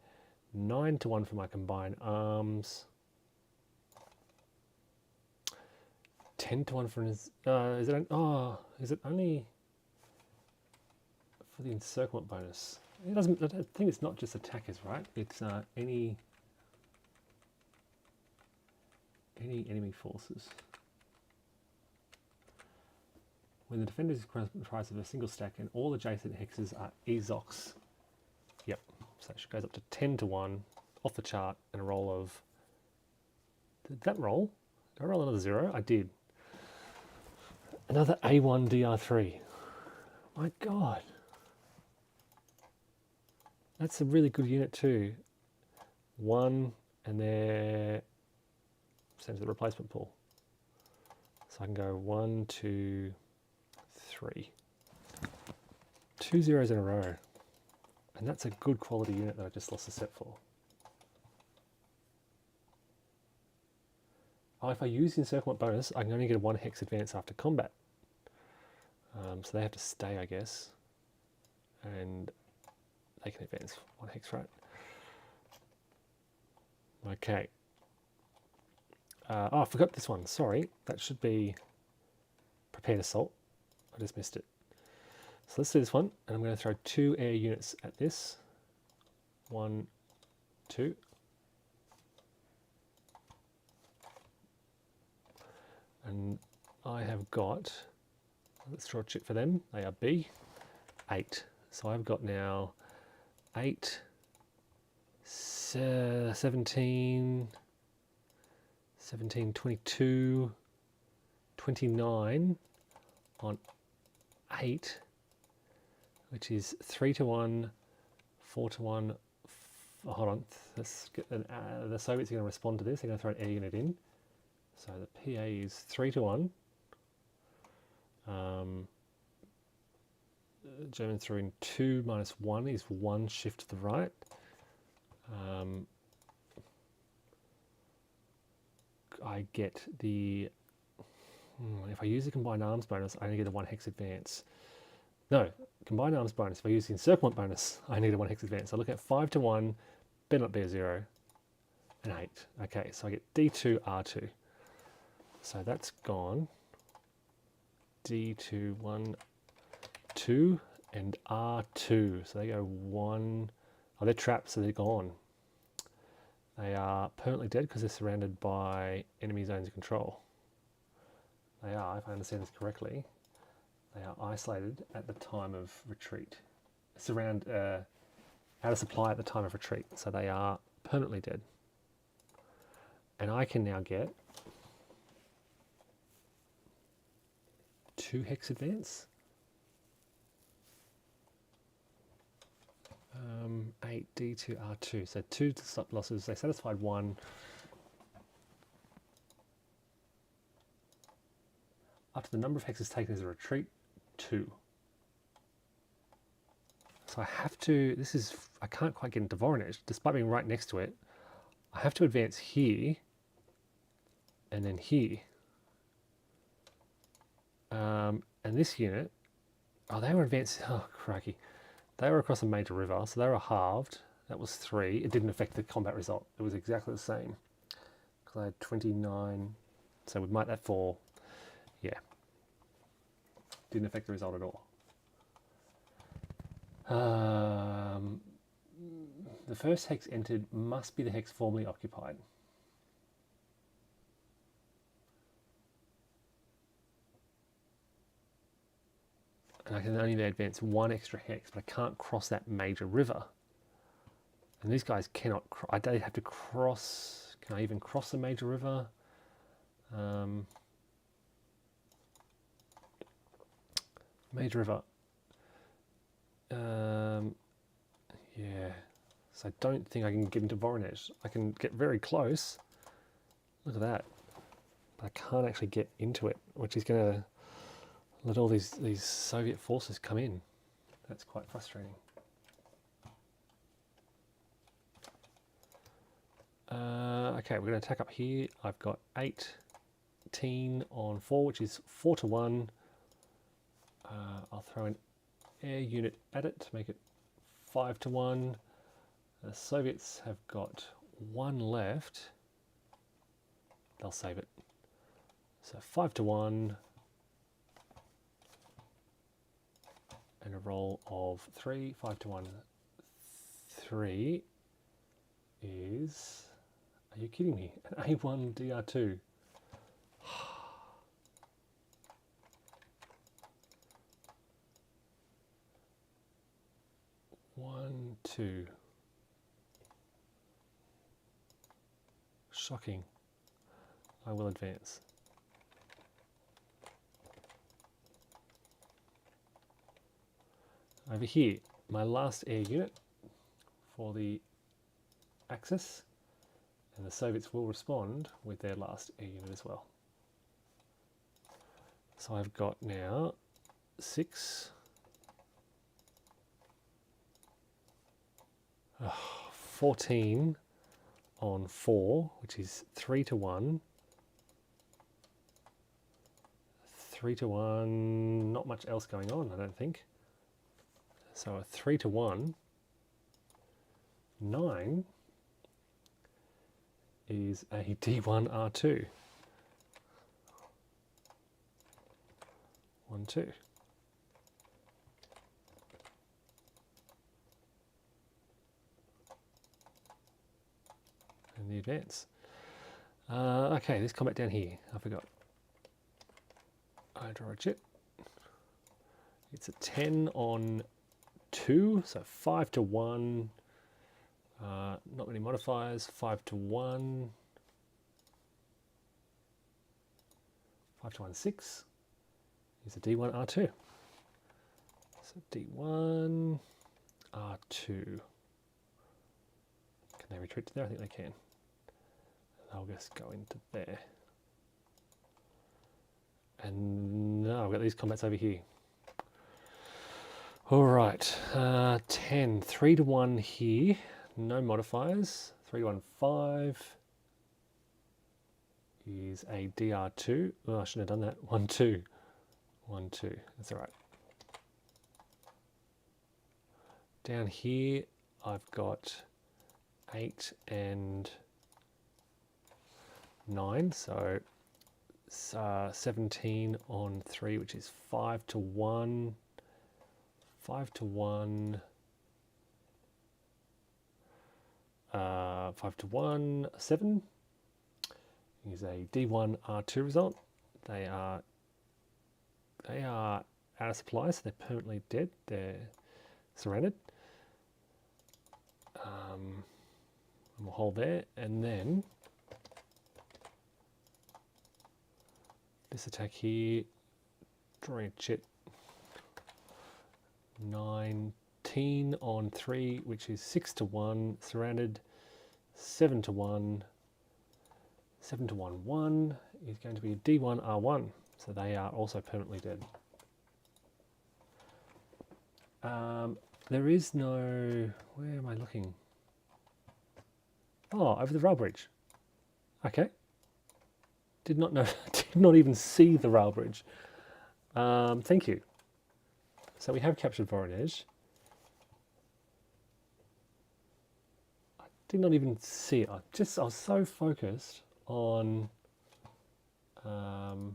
9 to 1 for my combined arms, 10 to 1 for is it only for the encirclement bonus? It doesn't. I think it's not just attackers, right? It's any enemy forces. When the defender is comprised of a single stack and all adjacent hexes are Ezox. Yep, so it goes up to 10 to 1 off the chart and a roll of. Did that roll? Did I roll another 0? I did. Another A1 DR3. My God. That's a really good unit too. 1 and they're sent to the replacement pool. So I can go 1, 2, 3. 2 zeros in a row. And that's a good quality unit that I just lost a set for. Oh, if I use the encirclement bonus, I can only get a 1 hex advance after combat. So they have to stay, I guess. And they can advance 1 hex, right? Okay. Oh, I forgot this one. Sorry. That should be prepared assault. I just missed it. So let's do this one. And I'm going to throw 2 air units at this. 1, 2. And I have got, let's draw a chip for them. They are B, 8. So I've got now 8, 17, 22, 29 on 8, which is 3 to 1, 4 to 1. Hold on, let's get the Soviets are going to respond to this. They're going to throw an air unit in. So the PA is 3 to 1. Germans threw in 2 minus 1 is 1 shift to the right. I get the, if I use the combined arms bonus, I only get a 1 hex advance. No, combined arms bonus, if I use the encirclement bonus, I need a 1 hex advance. So I look at 5 to 1, better not be a 0, and 8. Okay, so I get D2, R2. So that's gone. D2, 1, 2, and R2. So they go 1. Oh, they're trapped, so they're gone. They are permanently dead because they're surrounded by enemy zones of control. They are, if I understand this correctly, they are isolated at the time of retreat. Out of supply at the time of retreat. So they are permanently dead. And I can now get 2 hex advance. 8 D2 R2. So 2 stop losses. They satisfied 1. After the number of hexes taken as a retreat, 2. So I have to, I can't quite get into Voronezh, despite being right next to it. I have to advance here, and then here. And this unit, oh, they were advanced, oh, crikey. They were across a major river, so they were halved. That was 3. It didn't affect the combat result. It was exactly the same. Because I had 29, so we'd make that 4. Yeah. Didn't affect the result at all. The first hex entered must be the hex formerly occupied. And I can only advance 1 extra hex, but I can't cross that major river. And these guys cannot, they have to cross, can I even cross the major river? Major river. Yeah, so I don't think I can get into Voronezh. I can get very close. Look at that. But I can't actually get into it, which is going to let all these Soviet forces come in. That's quite frustrating. Okay, we're going to attack up here. I've got 18 on 4, which is 4 to 1. I'll throw an air unit at it to make it 5 to 1. The Soviets have got 1 left. They'll save it. So 5 to 1. And a roll of 3. 5 to 1. 3 is... Are you kidding me? An A1 DR2. 1, 2. Shocking. I will advance. Over here, my last air unit for the Axis, and the Soviets will respond with their last air unit as well. So I've got now 6, 14 on 4, which is 3 to 1. 3 to 1, not much else going on, I don't think. So a 3 to 1, 9 is a D1R2. 1, 2. And the advance. Okay, this combat down here, I forgot. I draw a chip. It's a 10 on 2, so 5 to 1. Not many modifiers. 5 to 1. 5 to 1, 6 is a D1R2. So D1R2. Can they retreat to there? I think they can. I'll just go into there. And now I've got these combats over here. All right, 10, 3 to 1 here. No modifiers. 3 to 1, 5 is a DR2. Oh, I shouldn't have done that. 1, 2. 1, 2. That's all right. Down here, I've got 8 and 9, so 17 on 3, which is 5 to 1. 5 to 1. 5 to 1, 7 is a D1R2 result. They are out of supply, so they're permanently dead. They're surrendered. And we'll hold there, and then this attack here, drawing a chit. 19 on 3, which is 6 to 1, surrounded. 7 to 1. 7 to 1, 1 is going to be a D1R1, so they are also permanently dead. There is no... Where am I looking? Oh, over the rail bridge. Okay. Did not know, did not even see the rail bridge. Thank you. So we have captured Voronezh. I did not even see it. I was so focused on the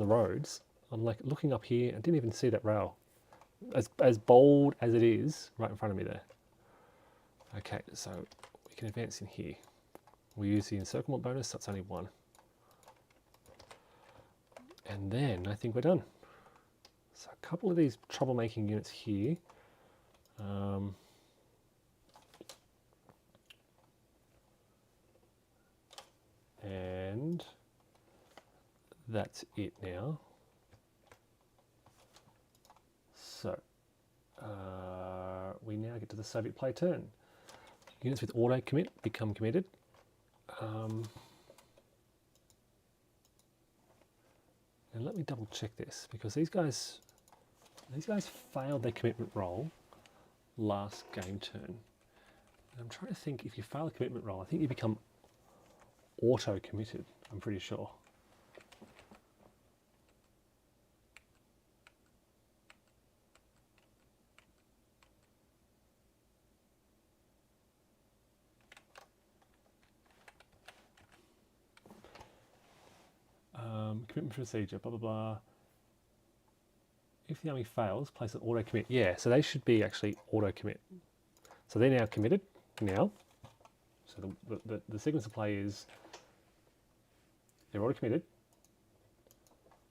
roads. I'm like looking up here and didn't even see that rail. As bold as it is right in front of me there. Okay, so we can advance in here. We'll use the encirclement bonus, that's only one. And then I think we're done. So a couple of these troublemaking units here. And that's it now. So we now get to the Soviet play turn. Units with auto commit become committed. And let me double check this because these guys failed their commitment roll last game turn. And I'm trying to think, if you fail a commitment roll, I think you become auto committed, I'm pretty sure. Commitment procedure, blah, blah, blah. If the army fails, place an auto commit. Yeah, so they should be actually auto commit. So they're now committed now. So the sequence of play is they're auto committed.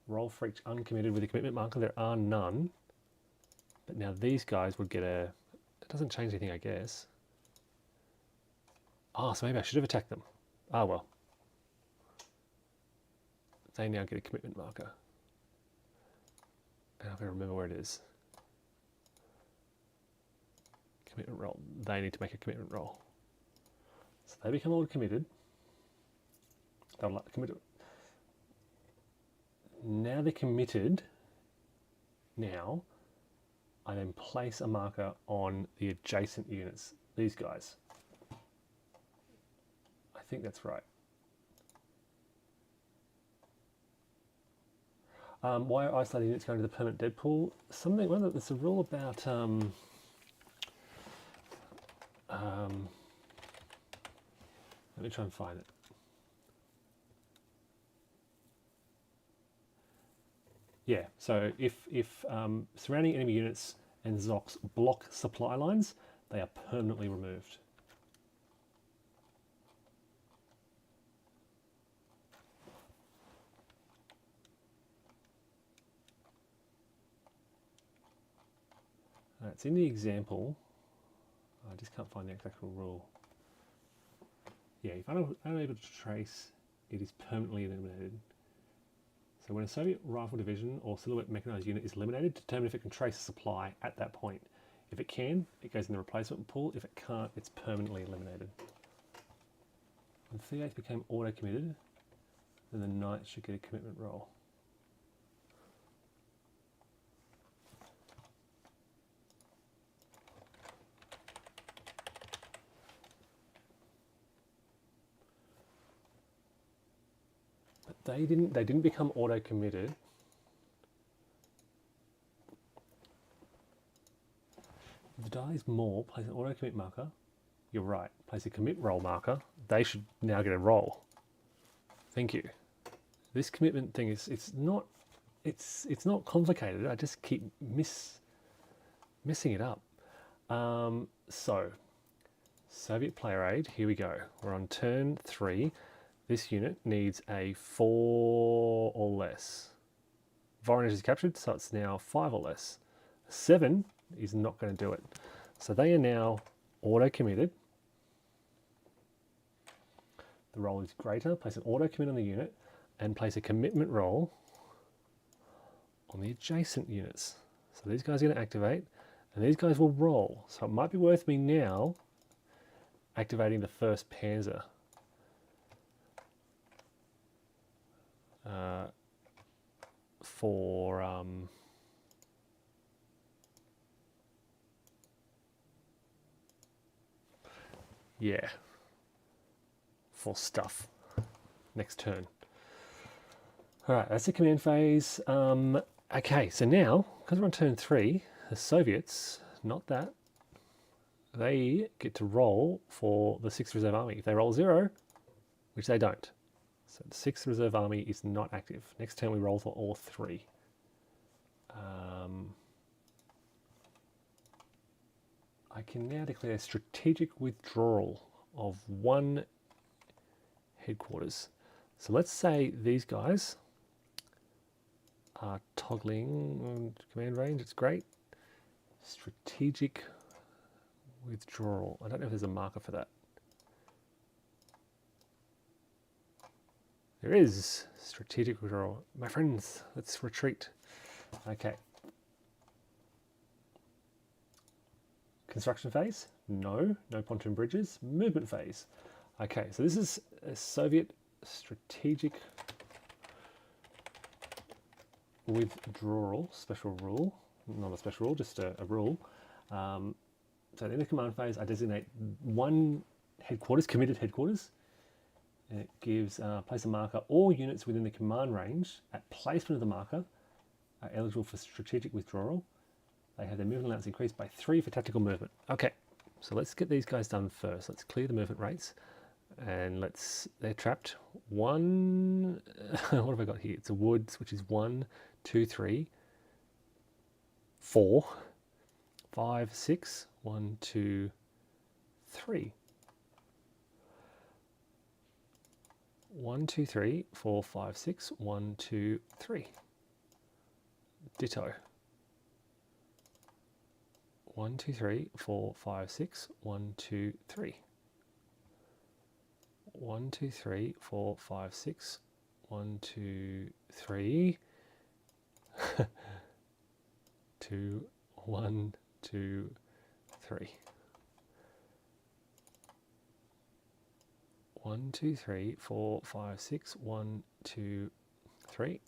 Roll for each uncommitted with a commitment marker. There are none. But now these guys would get a... It doesn't change anything, I guess. Ah, so maybe I should have attacked them. Ah, well. They now get a commitment marker. And I've got to remember where it is. Commitment roll. They need to make a commitment roll. So they become auto committed. They'll like committed. Now they're committed. Now I then place a marker on the adjacent units. These guys. I think that's right. Why are isolated units going to the permanent dead pool? There's a rule about let me try and find it. Yeah, so if surrounding enemy units and Zocs block supply lines, they are permanently removed. It's in the example. I just can't find the exact rule. Yeah, if unable to trace, it is permanently eliminated. So when a Soviet rifle division or silhouette mechanized unit is eliminated, determine if it can trace a supply at that point. If it can, it goes in the replacement pool. If it can't, it's permanently eliminated. When the 38th became auto-committed, then the Knights should get a commitment roll. They didn't become auto-committed. If the die is more, place an auto-commit marker. You're right. Place a commit roll marker. They should now get a roll. Thank you. This commitment thing it's not complicated. I just keep messing it up. So Soviet player aid. Here we go. We're on turn 3. This unit needs a 4 or less. Voronezh is captured, so it's now 5 or less. 7 is not going to do it. So they are now auto-committed. The roll is greater. Place an auto-commit on the unit and place a commitment roll on the adjacent units. So these guys are going to activate and these guys will roll. So it might be worth me now activating the 1st Panzer. for yeah, for stuff next turn. All right, that's the command phase. Okay, so now, because we're on turn 3, the Soviets, not that, they get to roll for the 6th Reserve Army. If they roll 0, which they don't, so the 6th Reserve Army is not active. Next turn we roll for all 3. I can now declare strategic withdrawal of 1 headquarters. So let's say these guys are toggling command range. It's great. Strategic withdrawal. I don't know if there's a marker for that. There is strategic withdrawal. My friends, let's retreat. Okay. Construction phase? No pontoon bridges. Movement phase. Okay, so this is a Soviet strategic withdrawal, special rule. Not a special rule, just a rule. So in the command phase, I designate 1 headquarters, committed headquarters. And it gives, place a marker. All units within the command range at placement of the marker are eligible for strategic withdrawal. They have their movement allowance increased by 3 for tactical movement. Okay, so let's get these guys done first. Let's clear the movement rates. And they're trapped. 1, what have I got here? It's a woods, which is 1, 2, 3, 4, 5, 6, 1, 2, 3. 1, 2, 3, 4, 5, 6, 1, 2, 3. Ditto. 1, 2, 3, 4, 5, 6, 1, 2, 3. 1, 2, 3, 4, 5, 6, 1, 2, 3. 2, 1, 2, 3. 1, 2, 3, 4, 5, 6, 1, 2, 3.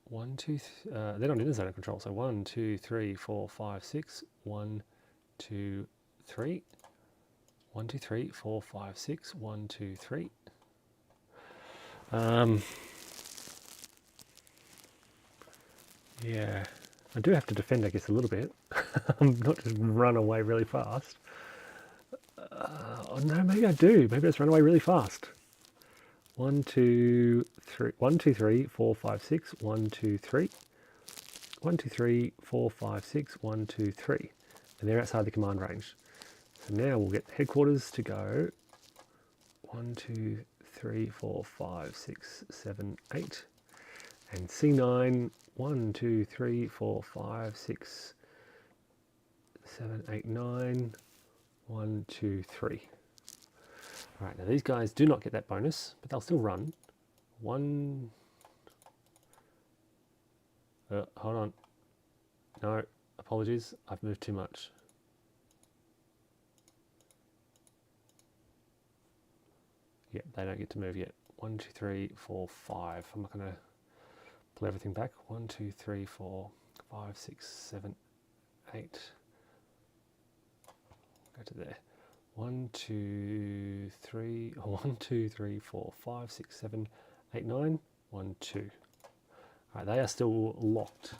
1, 2, they're not in the zone of control, so 1, 2, 3, 4, 5, 6, 1, 2, 3. 1, 2, 3, 4, 5, 6, 1, 2, 3. Yeah, I do have to defend, I guess, a little bit. Not just run away really fast. Oh no, maybe I do. Maybe I just run away really fast. 1, 2, 3. 1, 2, 3, 4, 5, 6. 1, 2, 3. 1, 2, 3, 4, 5, 6. 1, 2, 3. And they're outside the command range. So now we'll get headquarters to go 1, 2, 3, 4, 5, 6, 7, 8. And C9, 1, 2, 3, 4, 5, 6, 7, 8, 9. 1, 2, 3. All right, now these guys do not get that bonus, but they'll still run. 1. Hold on. No, apologies. I've moved too much. Yeah, they don't get to move yet. 1, 2, 3, 4, 5. I'm not going to pull everything back. 1, 2, 3, 4, 5, 6, 7, 8. Go to there. 1, 2, 3. 1, 2, 3, 4, 5, 6, 7, 8, 9. 1, 2. All right, they are still locked.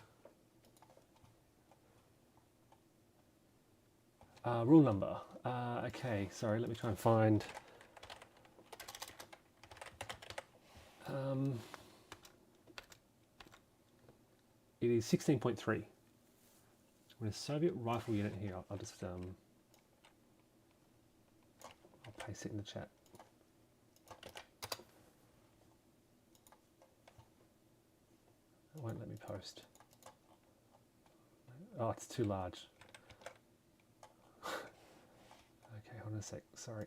Rule number. Okay, sorry, let me try and find. It is 16.3. When a Soviet rifle unit here, I'll just I'll paste it in the chat. It won't let me post. Oh, it's too large. Okay, hold on a sec. Sorry.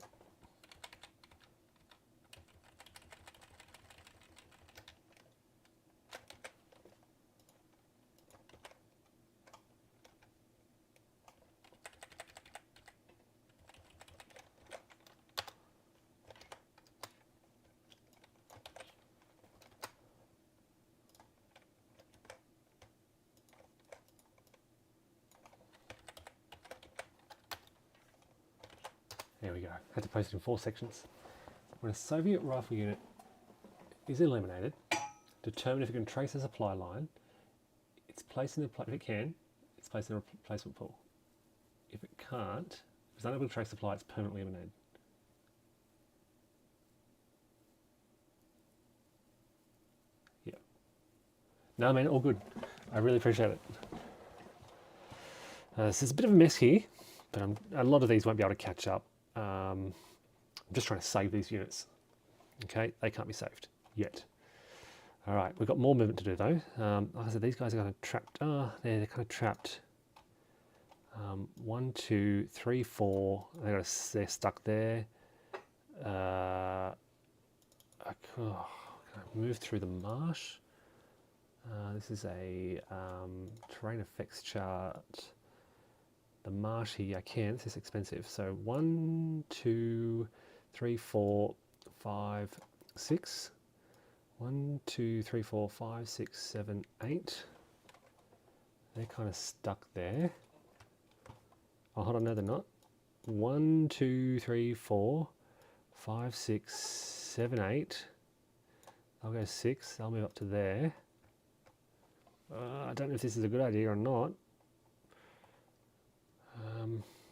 There we go. Had to post it in 4 sections. When a Soviet rifle unit is eliminated, determine if it can trace a supply line. It's placed in the if it can, it's placed in a replacement pool. If it can't, if it's unable to trace supply, it's permanently eliminated. Yeah. No, man, all good. I really appreciate it. This is a bit of a mess here, but a lot of these won't be able to catch up. I'm just trying to save these units. Okay, they can't be saved yet. All right, we've got more movement to do though. Like I said, these guys are kind of trapped. They're kind of trapped. 1, 2, 3, 4. They're stuck there. Can I move through the marsh? This is a terrain effects chart. The marsh here, I can. This is expensive. So 1, 2, 3, 4, 5, 6. 1, 2, 3, 4, 5, 6, 7, 8. They're kind of stuck there. Oh, hold on, no, they're not. 1, 2, 3, 4, 5, 6, 7, 8. I'll go 6. I'll move up to there. I don't know if this is a good idea or not.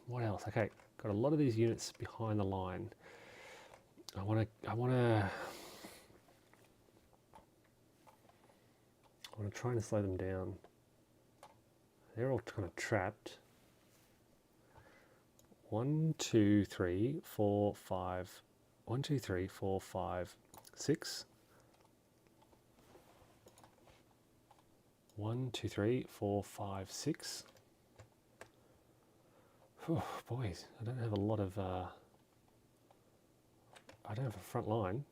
What else? Okay, got a lot of these units behind the line. I want to try and slow them down. They're all kind of trapped. 1, 2, 3, 4, 5. 1, 2, 3, 4, 5, 6. 1, 2, 3, 4, 5, 6. Oh, boys, I don't have a lot of. I don't have a front line.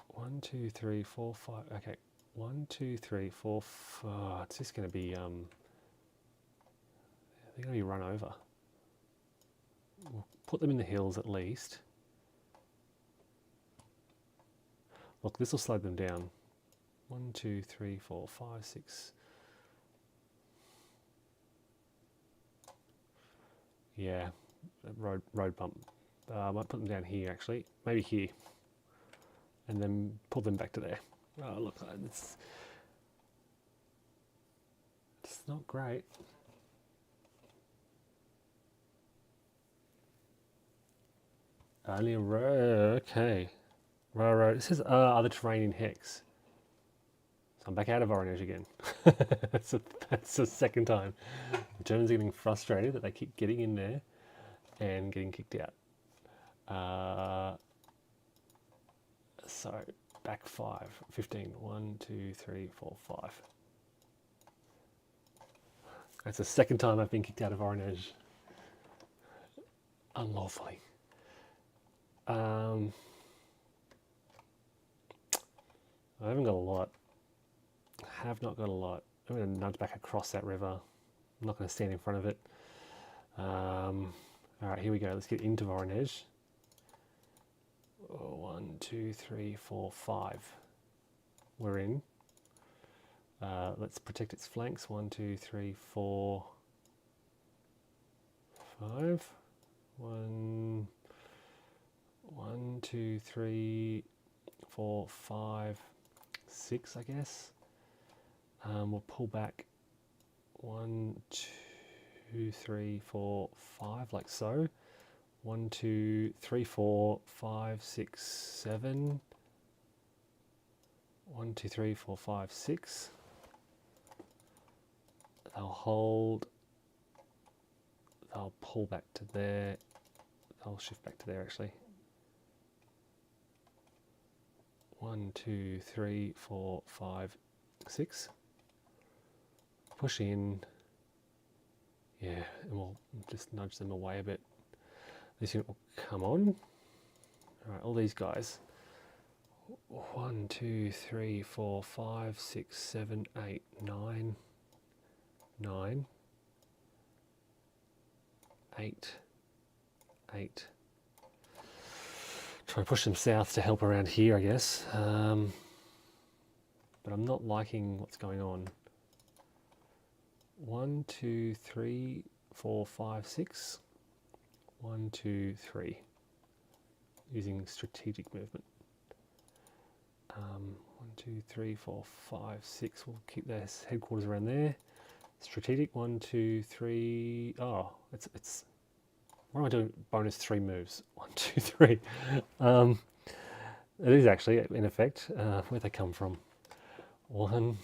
1, 2, 3, 4, 5. Okay, 1, 2, 3, 4. It's just going to be. They're going to be run over. We'll put them in the hills at least. Look, this will slow them down. 1, 2, 3, 4, 5, 6. Yeah, road bump. I might put them down here actually. Maybe here. And then pull them back to there. Oh, look, it's not great. Only a row, okay. Row. This is other terrain in Hex. So I'm back out of Orange again. That's the second time. The Germans are getting frustrated that they keep getting in there and getting kicked out. So back 5, 15. 1, 2, 3, 4, 5. That's the second time I've been kicked out of Orange unlawfully. I haven't got a lot. Have not got a lot. I'm going to nudge back across that river. I'm not going to stand in front of it. Alright, here we go. Let's get into Voronezh. 1, 2, 3, 4, 5. We're in. Let's protect its flanks. 1, 2, 3, 4, 5. 1, 2, 3, 4, 5, 6, I guess. We'll pull back 1, 2, 3, 4, 5, like so. 1, 2, 3, 4, 5, 6, 7. 1, 2, 3, 4, 5, 6. They'll hold. They'll pull back to there. They'll shift back to there actually. 1, 2, 3, 4, 5, 6. Push in. Yeah, and we'll just nudge them away a bit. This unit will come on. Alright, all these guys. 1, 2, 3, 4, 5, 6, 7, 8, 9. 9. 8. 8. Try and push them south to help around here, I guess. But I'm not liking what's going on. 1, 2, 3, 4, 5, 6. 1, 2, 3. Using strategic movement. 1, 2, 3, 4, 5, 6. We'll keep their headquarters around there. Strategic 1, 2, 3. Oh, it's. What am I doing? Bonus 3 moves. 1, 2, 3. It is actually in effect. Where'd they come from? 1,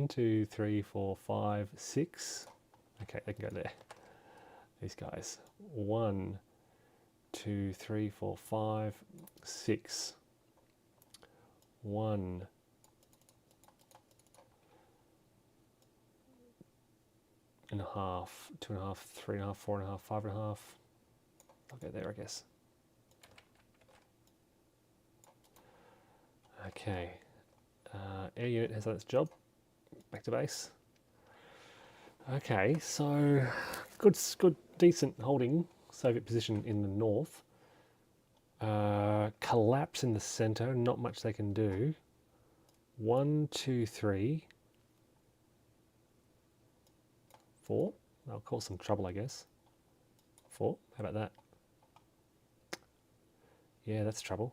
2, 3, 4, 5, 6. Okay, they can go there. These guys. 1, 2, 3, 4, 5, 6. 1. 1.5, 2.5, 3.5, 4.5, 5.5. I'll go there, I guess. Okay. Air unit has done its job. Back to base. Okay, so good, decent holding Soviet position in the north. Collapse in the center. Not much they can do. 1, 2, 3, 4. That'll cause some trouble, I guess. 4. How about that? Yeah, that's trouble.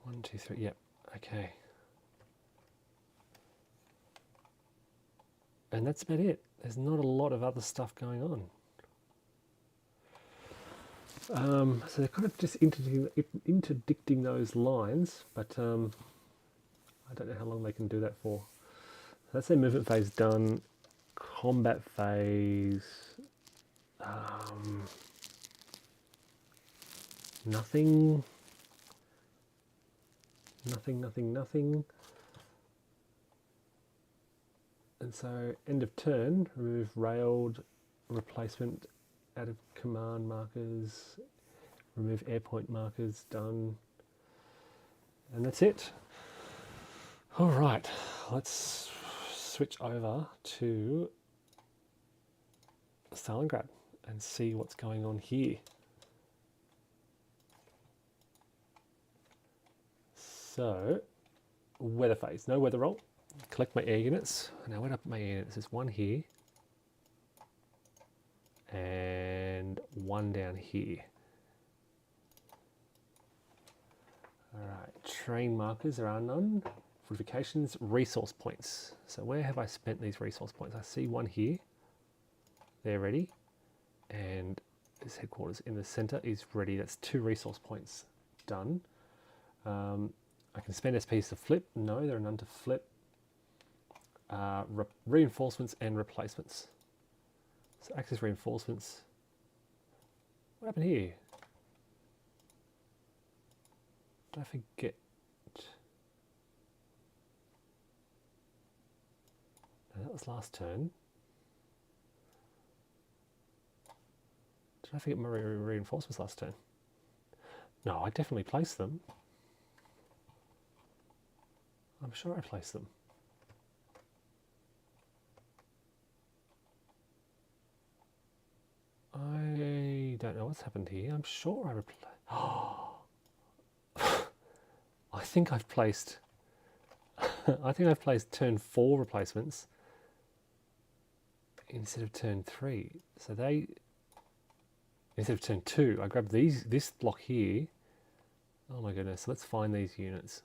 1, 2, 3. Yep. Okay. And that's about it. There's not a lot of other stuff going on. So they're kind of just interdicting those lines, but I don't know how long they can do that for. That's their movement phase done. Combat phase. Nothing. And so end of turn, remove railed, replacement, out of command markers, remove airpoint markers, done. And that's it. All right, let's switch over to Stalingrad and see what's going on here. So, weather phase, no weather roll. Collect my air units. Now, where did I put my air units? There's one here and one down here. All right, train markers, there are none. Fortifications, resource points. So where have I spent these resource points? I see one here. They're ready. And this headquarters in the center is ready. That's 2 resource points done. I can spend SPs to flip. No, there are none to flip. Reinforcements and replacements. So access reinforcements. What happened here? Did I forget? No, that was last turn. Did I forget my reinforcements last turn? No, I definitely placed them. I'm sure I placed them. I don't know what's happened here. I'm sure I replaced. I think I've placed. I think I've placed turn 4 replacements instead of turn 3. So they instead of turn 2. I grabbed this block here. Oh my goodness! Let's find these units.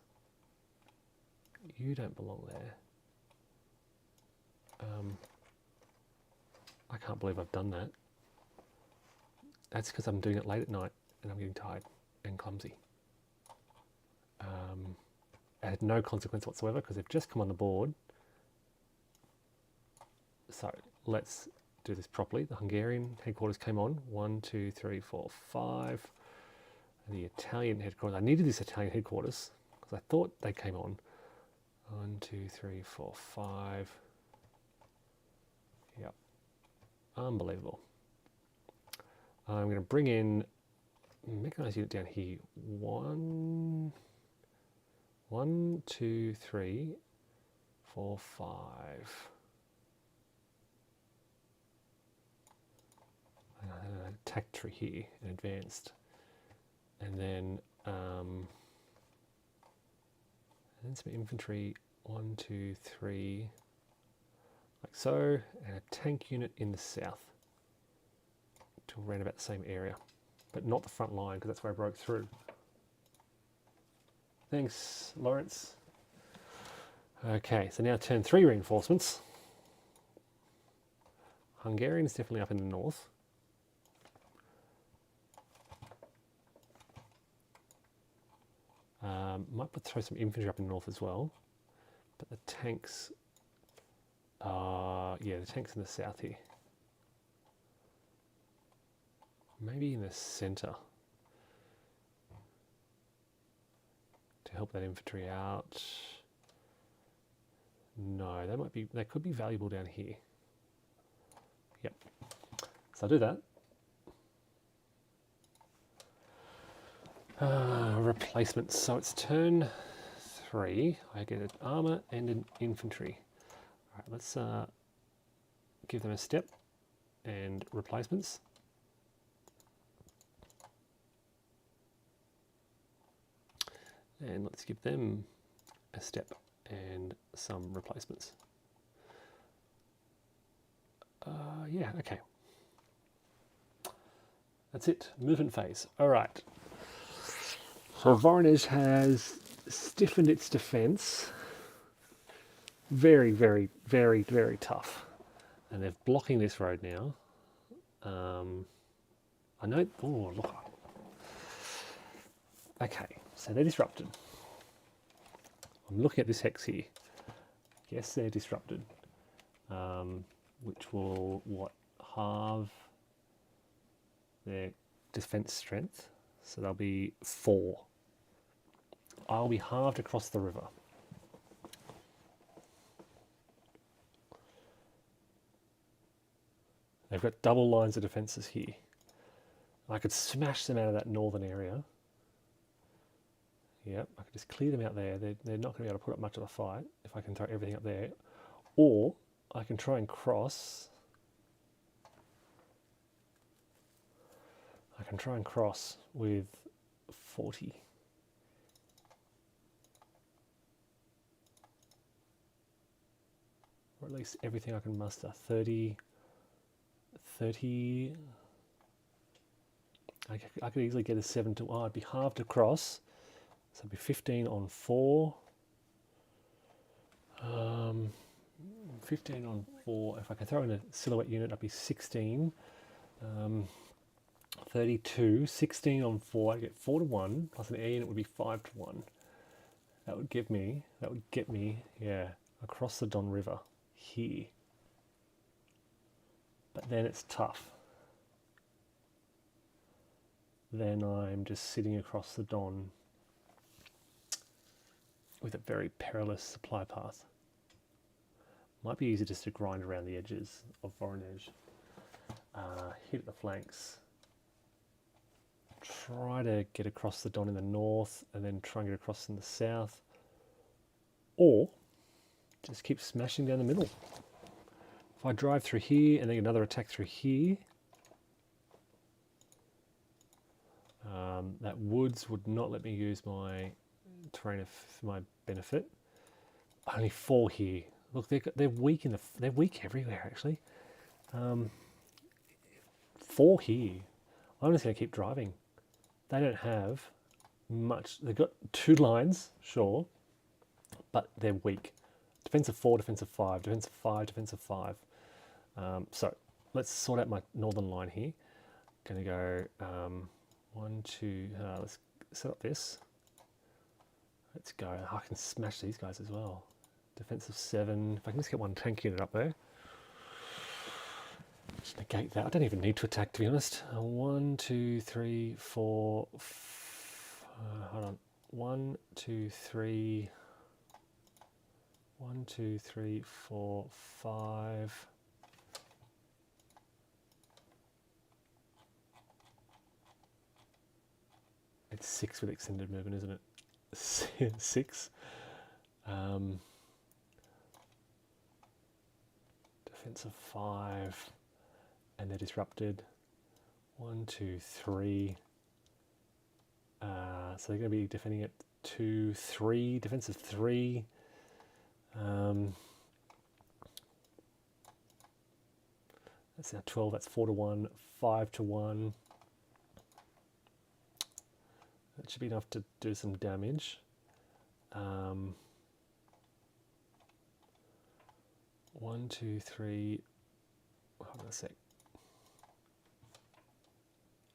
You don't belong there. I can't believe I've done that. That's because I'm doing it late at night and I'm getting tired and clumsy. It had no consequence whatsoever because they've just come on the board. So let's do this properly. The Hungarian headquarters came on. 1, 2, 3, 4, 5. And the Italian headquarters. I needed this Italian headquarters because I thought they came on. 1, 2, 3, 4, 5. Yep. Unbelievable. I'm going to bring in mechanized unit down here. 1, 2, 3, 4, 5. And an attack tree here in advanced. And then some infantry. 1, 2, 3. Like so. And a tank unit in the south. to around about the same area, but not the front line because that's where I broke through. Thanks, Lawrence. Okay, so now turn 3 reinforcements. Hungarian's definitely up in the north. Might throw some infantry up in the north as well, but the tanks, yeah, the tanks in the south here. Maybe in the centre to help that infantry out. No, they could be valuable down here. Yep. So I'll do that. Replacements. So it's turn 3. I get an armour and an infantry. All right, let's give them a step and replacements. And let's give them a step and some replacements. Yeah, okay. That's it. Movement phase. All right. So Voronezh has stiffened its defence. Very, very, very, very tough. And they're blocking this road now. I know... Oh, look. Okay, so they're disrupted. I'm looking at this hex here. Yes, they're disrupted. Which will, halve their defense strength. So they'll be 4. I'll be halved across the river. They've got double lines of defences here. I could smash them out of that northern area. Yep, I could just clear them out there. They're not going to be able to put up much of a fight if I can throw everything up there. Or I can try and cross. I can try and cross with 40. Or at least everything I can muster. 30. I could easily get a 7 to... Oh, I'd be halved across. So it'd be 15 on 4. 15 on 4. If I can throw in a silhouette unit, I'd be 16. 32. 16 on 4. I'd get 4 to 1. Plus an air unit would be 5 to 1. That would get me, yeah, across the Don River here. But then it's tough. Then I'm just sitting across the Don with a very perilous supply path. Might be easy just to grind around the edges of Voronezh. Hit at the flanks. Try to get across the Don in the north and then try and get across in the south. Or just keep smashing down the middle. If I drive through here and then another attack through here, that woods would not let me use my terrain for my benefit. Only 4 here. Look, they're weak they're weak everywhere actually. 4 here. I'm just going to keep driving. They don't have much. They've got 2 lines, sure, but they're weak. Defensive 4, defensive 5, defensive 5, defensive 5. So let's sort out my northern line here. Going to go 1, 2. Let's set up this. Let's go. I can smash these guys as well. Defensive 7. If I can just get 1 tank unit up there. Just negate that. I don't even need to attack, to be honest. 1, 2, 3, 4. Hold on. 1, 2, 3. 1, 2, 3, 4, 5. It's 6 with extended movement, isn't it? 6. Defensive 5. And they're disrupted. 1, 2, 3. So they're going to be defending at 2, 3. Defensive 3. That's now 12, that's 4 to 1, 5 to 1. That should be enough to do some damage. 1, 2, 3. Hold on a sec.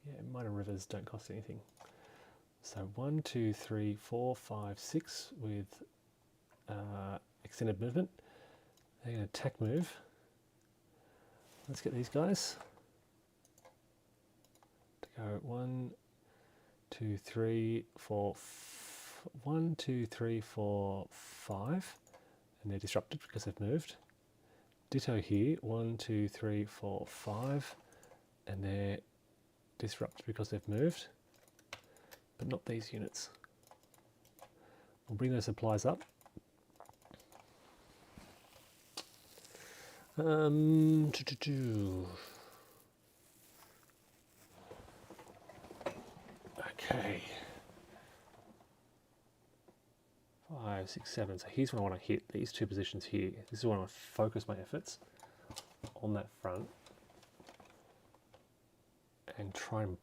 Yeah, minor rivers don't cost anything. So 1, 2, 3, 4, 5, 6 with extended movement. They're going to attack move. Let's get these guys to go 1, 2, 3, 4, 1, 2, 3, 4, 5, and they're disrupted because they've moved. Ditto here, 1, 2, 3, 4, 5, and they're disrupted because they've moved, but not these units. We'll bring those supplies up. Okay. 5, 6, 7. So here's when I want to hit these two positions here. This is when I want to focus my efforts on that front and try and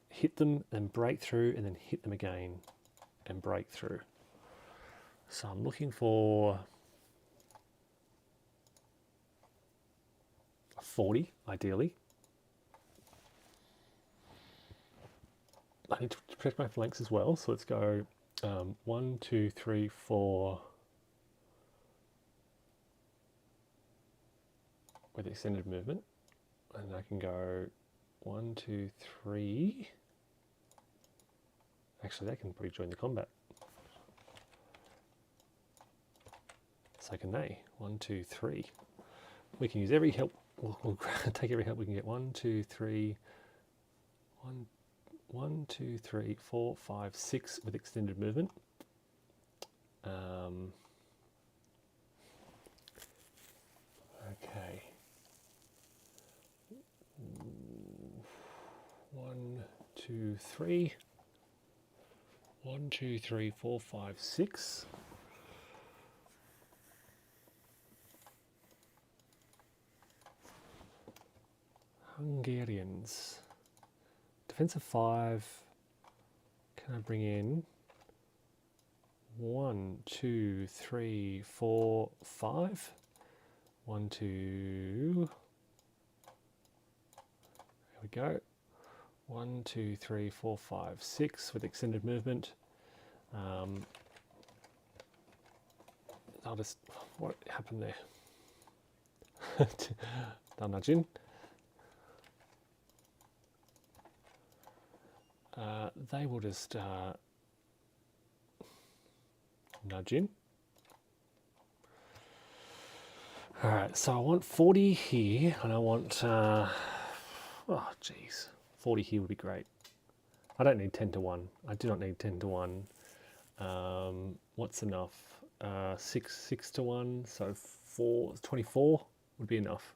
hit them, then break through, and then hit them again and break through. So I'm looking for a 40, ideally. I need to protect my flanks as well, so let's go 1, 2, 3, 4 with extended movement, and I can go 1, 2, 3. Actually, they can probably join the combat. So can they? 1, 2, 3. We can use every help. We'll take every help we can get. 1, 2, 3. 1, 2, 3, 4, 5, 6 with extended movement. Okay. 1, 2, 3. 1, 2, 3, 4, 5, 6. Hungarians. Defensive 5. Can I bring in 1, 2, 3, 4, 5? 1, 2. There we go. 1, 2, 3, 4, 5, 6 with extended movement. I'll just. What happened there? They'll nudge in. They will just nudge in. Alright, so I want 40 here, and I want, oh geez, 40 here would be great. I don't need 10 to 1. I do not need 10 to 1. What's enough? 6 to 1, so 24 would be enough.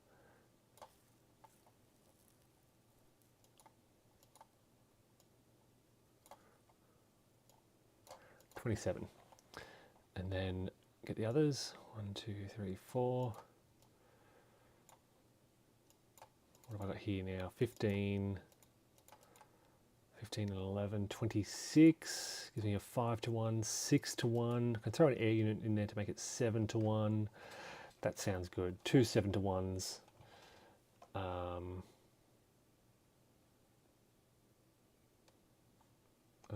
And then get the others. 1, 2, 3, 4. What have I got here now? 15, 15 and 11, 26. Gives me a 5 to 1, 6 to 1. I can throw an air unit in there to make it 7 to 1. That sounds good. 2 7 to 1s.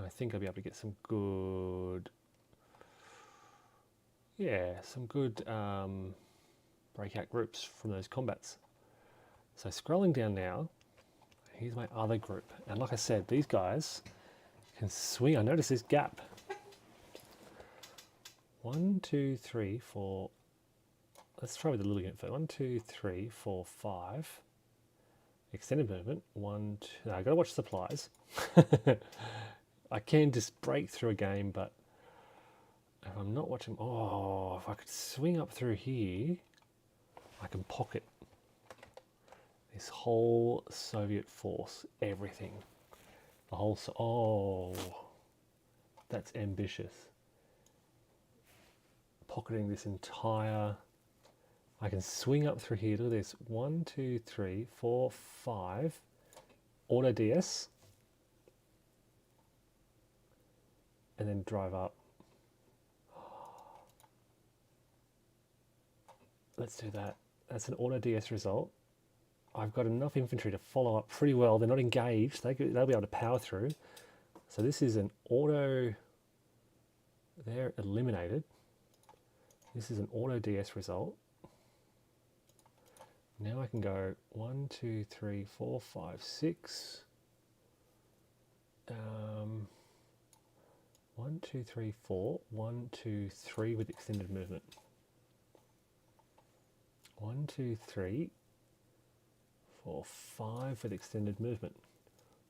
I think I'll be able to get some good, some good breakout groups from those combats. So scrolling down now, here's my other group. And like I said, these guys can swing. I notice this gap. 1, 2, 3, 4. Let's try with the little unit first. 1, 2, 3, 4, 5. Extended movement. 1, 2. No, I gotta watch supplies. I can just break through a game, but if I'm not watching, if I could swing up through here, I can pocket this whole Soviet force, everything. The whole, that's ambitious. Pocketing this entire I can swing up through here. Look at this. 1, 2, 3, 4, 5. Auto DS. And then drive up. Let's do that. That's an auto DS result. I've got enough infantry to follow up pretty well. They're not engaged. They'll be able to power through. So this is an auto... They're eliminated. This is an auto DS result. Now I can go 1, 2, 3, 4, 5, 6. 1, 2, 3, 4. 1, 2, 3 with extended movement. 1, 2, 3, 4, 5 with extended movement.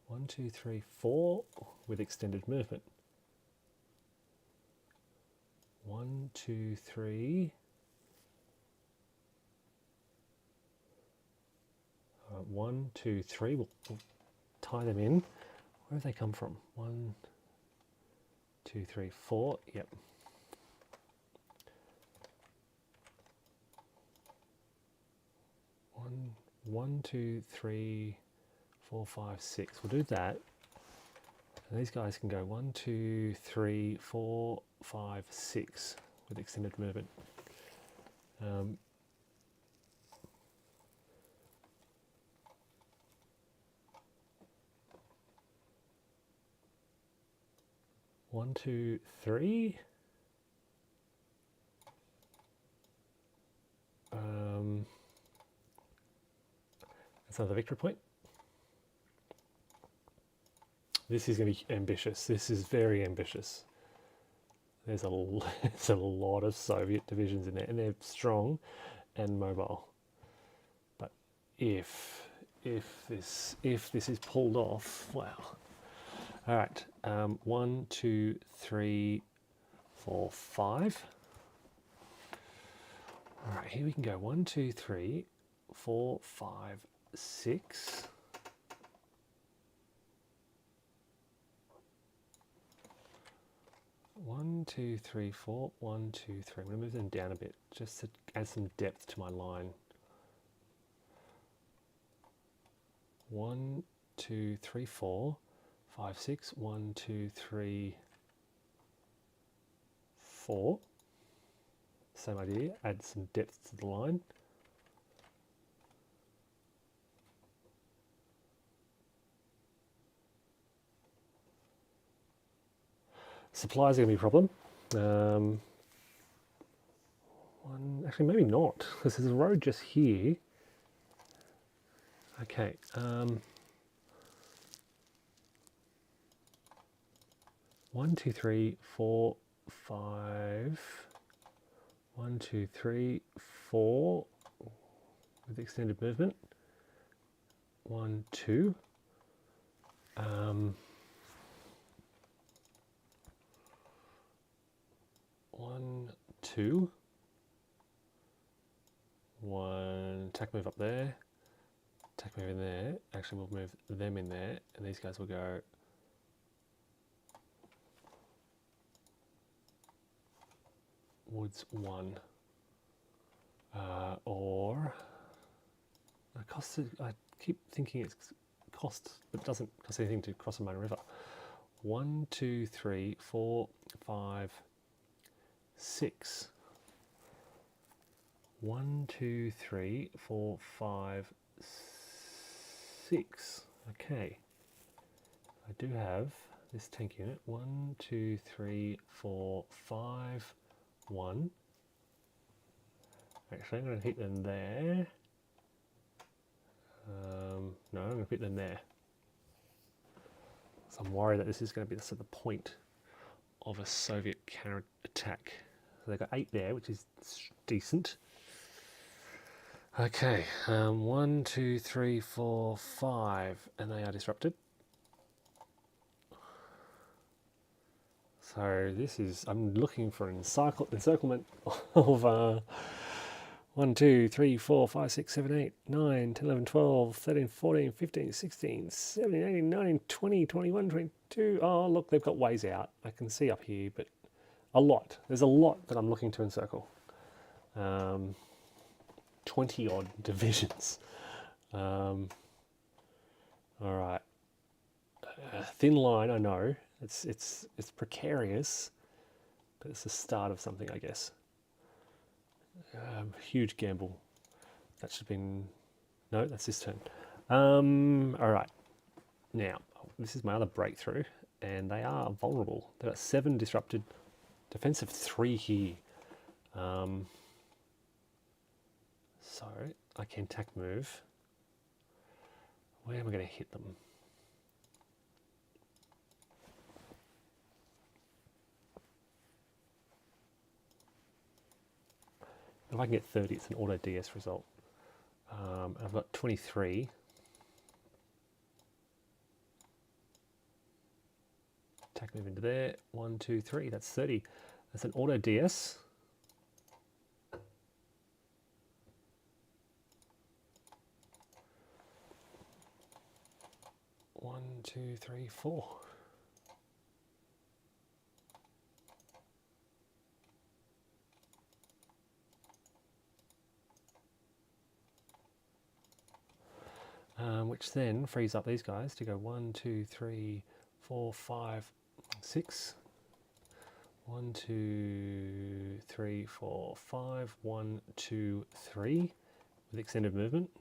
1, 2, 3, 4 with extended movement. 1, 2, 3. 1, 2, 3. We'll tie them in. Where have they come from? 1, 2, 3, 4. Yep. 1, 2, 3, 4, 5, 6. We'll do that. And these guys can go 1, 2, 3, 4, 5, 6 with extended movement. 1, 2, 3. That's another victory point. This is going to be ambitious. This is very ambitious. There's a lot of Soviet divisions in there, and they're strong and mobile. But if this is pulled off, wow. All right, 1, 2, 3, 4, 5. All right, here we can go 1, 2, 3, 4, 5, 6. One, 2, 3, 4. 1, 2, 3. I'm going to move them down a bit just to add some depth to my line. 1, 2, 3, 4, 5, 6. 1, 2, 3, 4. Same idea. Add some depth to the line. Supplies are going to be a problem. Actually, maybe not, because there's a road just here. Okay. 1, 2, 3, 4, 5. 1, 2, 3, 4 with extended movement. 1, 2. 1, 2. 1 attack move up there. Attack move in there. Actually, we'll move them in there, and these guys will go woods 1. Or I keep thinking it's cost, but it doesn't cost anything to cross a main river. 1, 2, 3, 4, 5, 6. 1, 2, 3, 4, 5, 6. Okay. I do have this tank unit. 1, 2, 3, 4, 5, 1. Actually, I'm going to hit them there. No, I'm going to hit them there. So I'm worried that this is going to be the sort of point of a Soviet counter-attack. So they've got 8 there, which is decent. Okay, 1, 2, 3, 4, 5, and they are disrupted. So this is, I'm looking for an encirclement of 1, 2, 3, 4, 5, 6, 7, 8, 9, 10, 11, 12, 13, 14, 15, 16, 17, 18, 19, 20, 21, 22. Oh, look, they've got ways out. I can see up here, but a lot. There's a lot that I'm looking to encircle. 20 odd divisions. All right, thin line. I know it's precarious, but it's the start of something, I guess. Huge gamble. That should have been no. That's this turn. All right. Now this is my other breakthrough, and they are vulnerable. They've got 7 disrupted, defensive 3 here. So I can attack move. Where am I going to hit them? If I can get 30, it's an auto DS result. I've got 23. Attack move into there. 1, 2, 3. That's 30. That's an auto DS. One, two, three, 4. Which then frees up these guys to go 1, 2, 3, 4, 5, 6. 1, 2, 3, 4, 5. 1, 2, 3 with extended movement.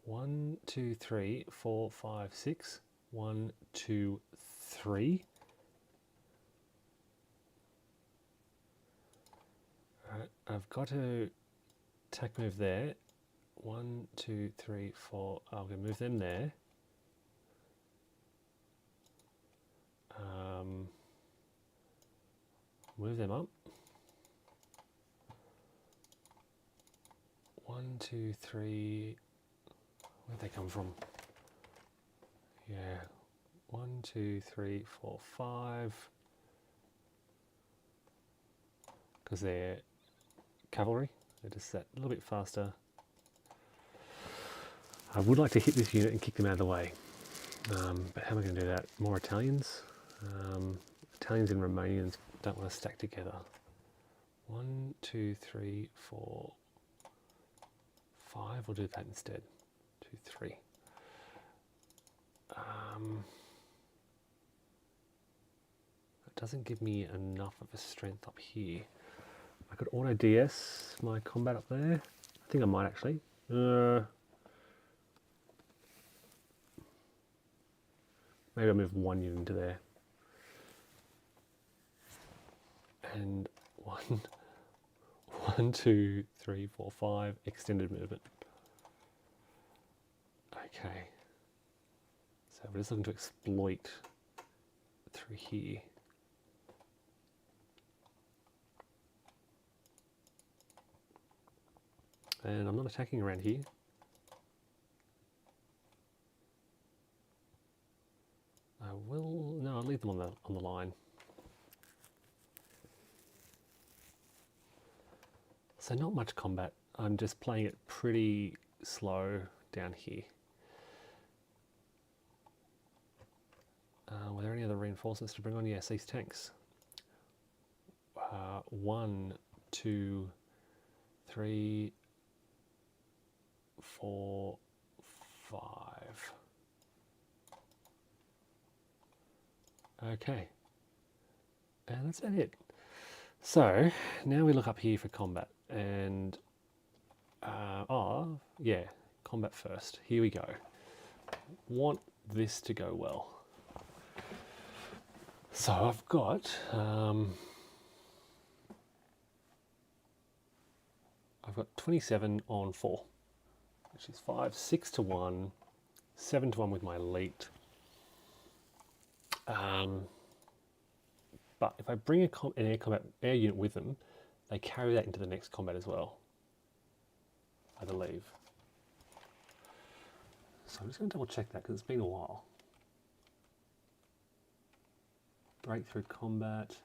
1, 2, 3, 4, 5, 6. 1, 2, 3. Alright, I've got to attack move there. 1, 2, 3, 4. I'm going to move them there. Move them up. 1, 2, 3. Where'd they come from? Yeah. 1, 2, 3, 4, 5. Because they're cavalry. They're just that little bit faster. I would like to hit this unit and kick them out of the way. But how am I going to do that? More Italians? Italians and Romanians don't want to stack together. 1, 2, 3, 4, 5. We'll do that instead. 2, 3. It doesn't give me enough of a strength up here. I could auto DS my combat up there. I think I might actually. Maybe I'll move 1 unit into there. And 1, 2, 3, 4, 5, extended movement. Okay. So we're just looking to exploit through here. And I'm not attacking around here. I will, no, I'll leave them on the line. So not much combat. I'm just playing it pretty slow down here. Were there any other reinforcements to bring on? Yes, these tanks. 1, 2, 3, 4, 5. Okay. And that's about it. So now we look up here for combat and yeah, combat first. Here we go. Want this to go well. So I've got 27 on 4, which is 5, 6 to 1, 7 to 1 with my elite. But if I bring an air unit with them, they carry that into the next combat as well, I believe. So I'm just going to double check that because it's been a while. Breakthrough combat.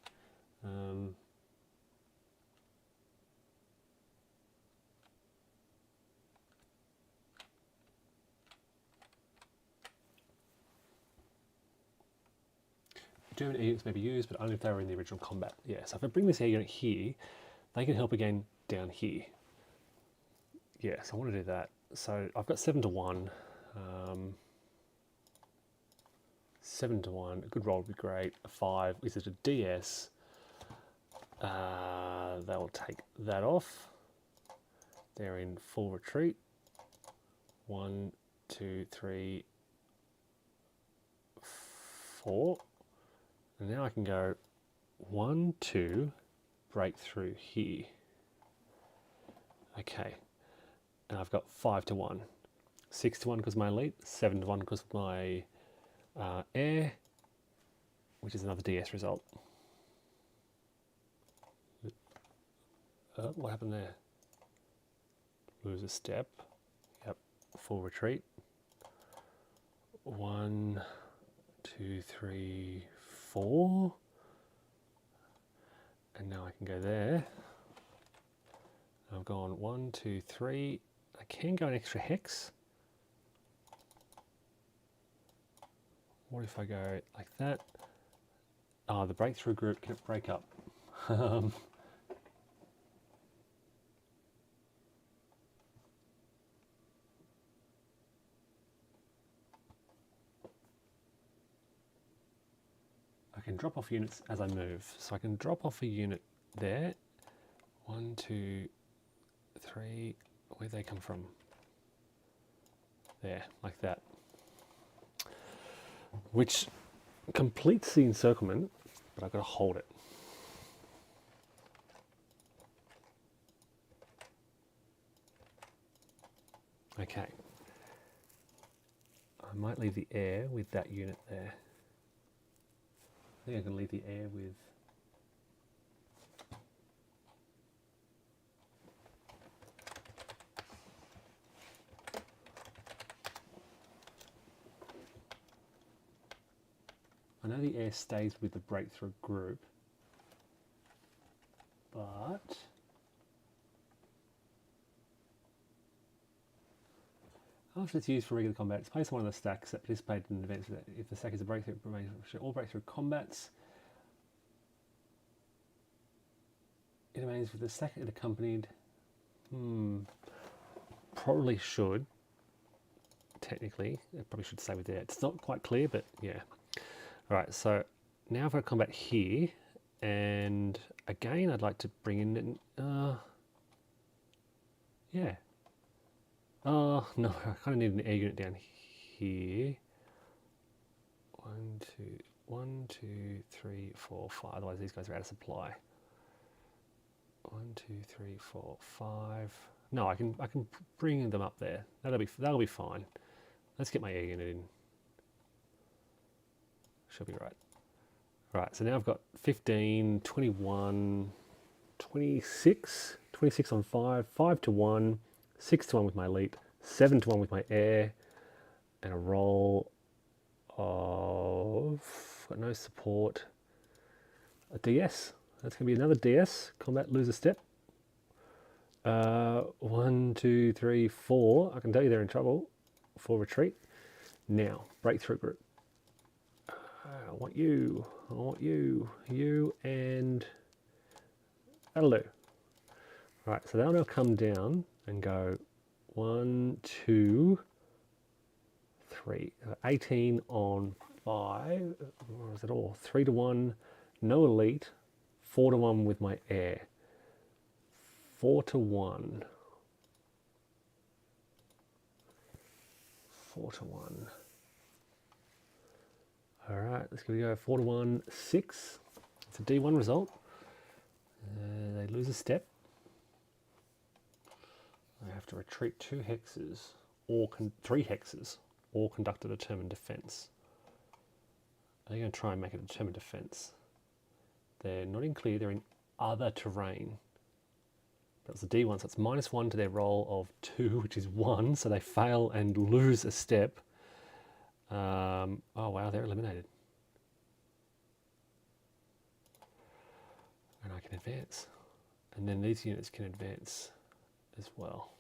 German air units may be used, but only if they were in the original combat. Yeah, so if I bring this air unit here, they can help again down here. Yes, I want to do that. So I've got 7 to 1. 7 to 1. A good roll would be great. A 5. Is it a DS? They'll take that off. They're in full retreat. 1, 2, 3, 4. And now I can go 1, 2, break through here. Okay. And I've got 5 to 1. 6 to 1 because of my elite. 7 to 1 because of my air, which is another DS result. What happened there? Lose a step. Yep, full retreat. 1, 2, 3, 4. And now I can go there. I've gone 1, 2, 3. I can go an extra hex. What if I go like that? Oh, the breakthrough group can break up. I can drop off units as I move. So I can drop off a unit there. 1, 2, 3. Where'd they come from? There, like that. Which completes the encirclement, but I've got to hold it. Okay. I might leave the air with that unit there. I think I can leave the air with... I know the air stays with the breakthrough group, but after it's used for regular combat, it's placed on one of the stacks that participated in events. If the stack is a breakthrough, all breakthrough combats. It remains with the stack it accompanied. Probably should. Technically, it probably should stay with that. It's not quite clear, but yeah. Alright, so now I've got combat here, and again I'd like to bring in, yeah. Oh, no, I kind of need an air unit down here. 1, 2, 3, 4, 5, otherwise these guys are out of supply. 1, 2, 3, 4, 5. No, I can bring them up there. That'll be fine. Let's get my air unit in. Should be right. Right, so now I've got 15, 21, 26. 26 on 5, 5 to 1, 6 to 1 with my elite, 7 to 1 with my air, and a roll of... got no support. A DS. That's going to be another DS. Combat, lose a step. 1, 2, 3, 4. I can tell you they're in trouble. 4 retreat. Now, breakthrough group. I want you, you, and that'll do. Right, so they'll now come down and go 1, 2, 3. 18 on 5. Or is it all? 3 to 1, no elite. 4 to 1 with my air. 4 to 1. 4 to 1. Alright, let's give it a go. 4 to 1, 6. It's a D1 result. They lose a step. I have to retreat 2 hexes, or 3 hexes, or conduct a determined defense. They're going to try and make a determined defense. They're not in clear, they're in other terrain. That's a D1, so it's -1 to their roll of 2, which is 1, so they fail and lose a step. Oh wow, they're eliminated. And I can advance. And then these units can advance as well.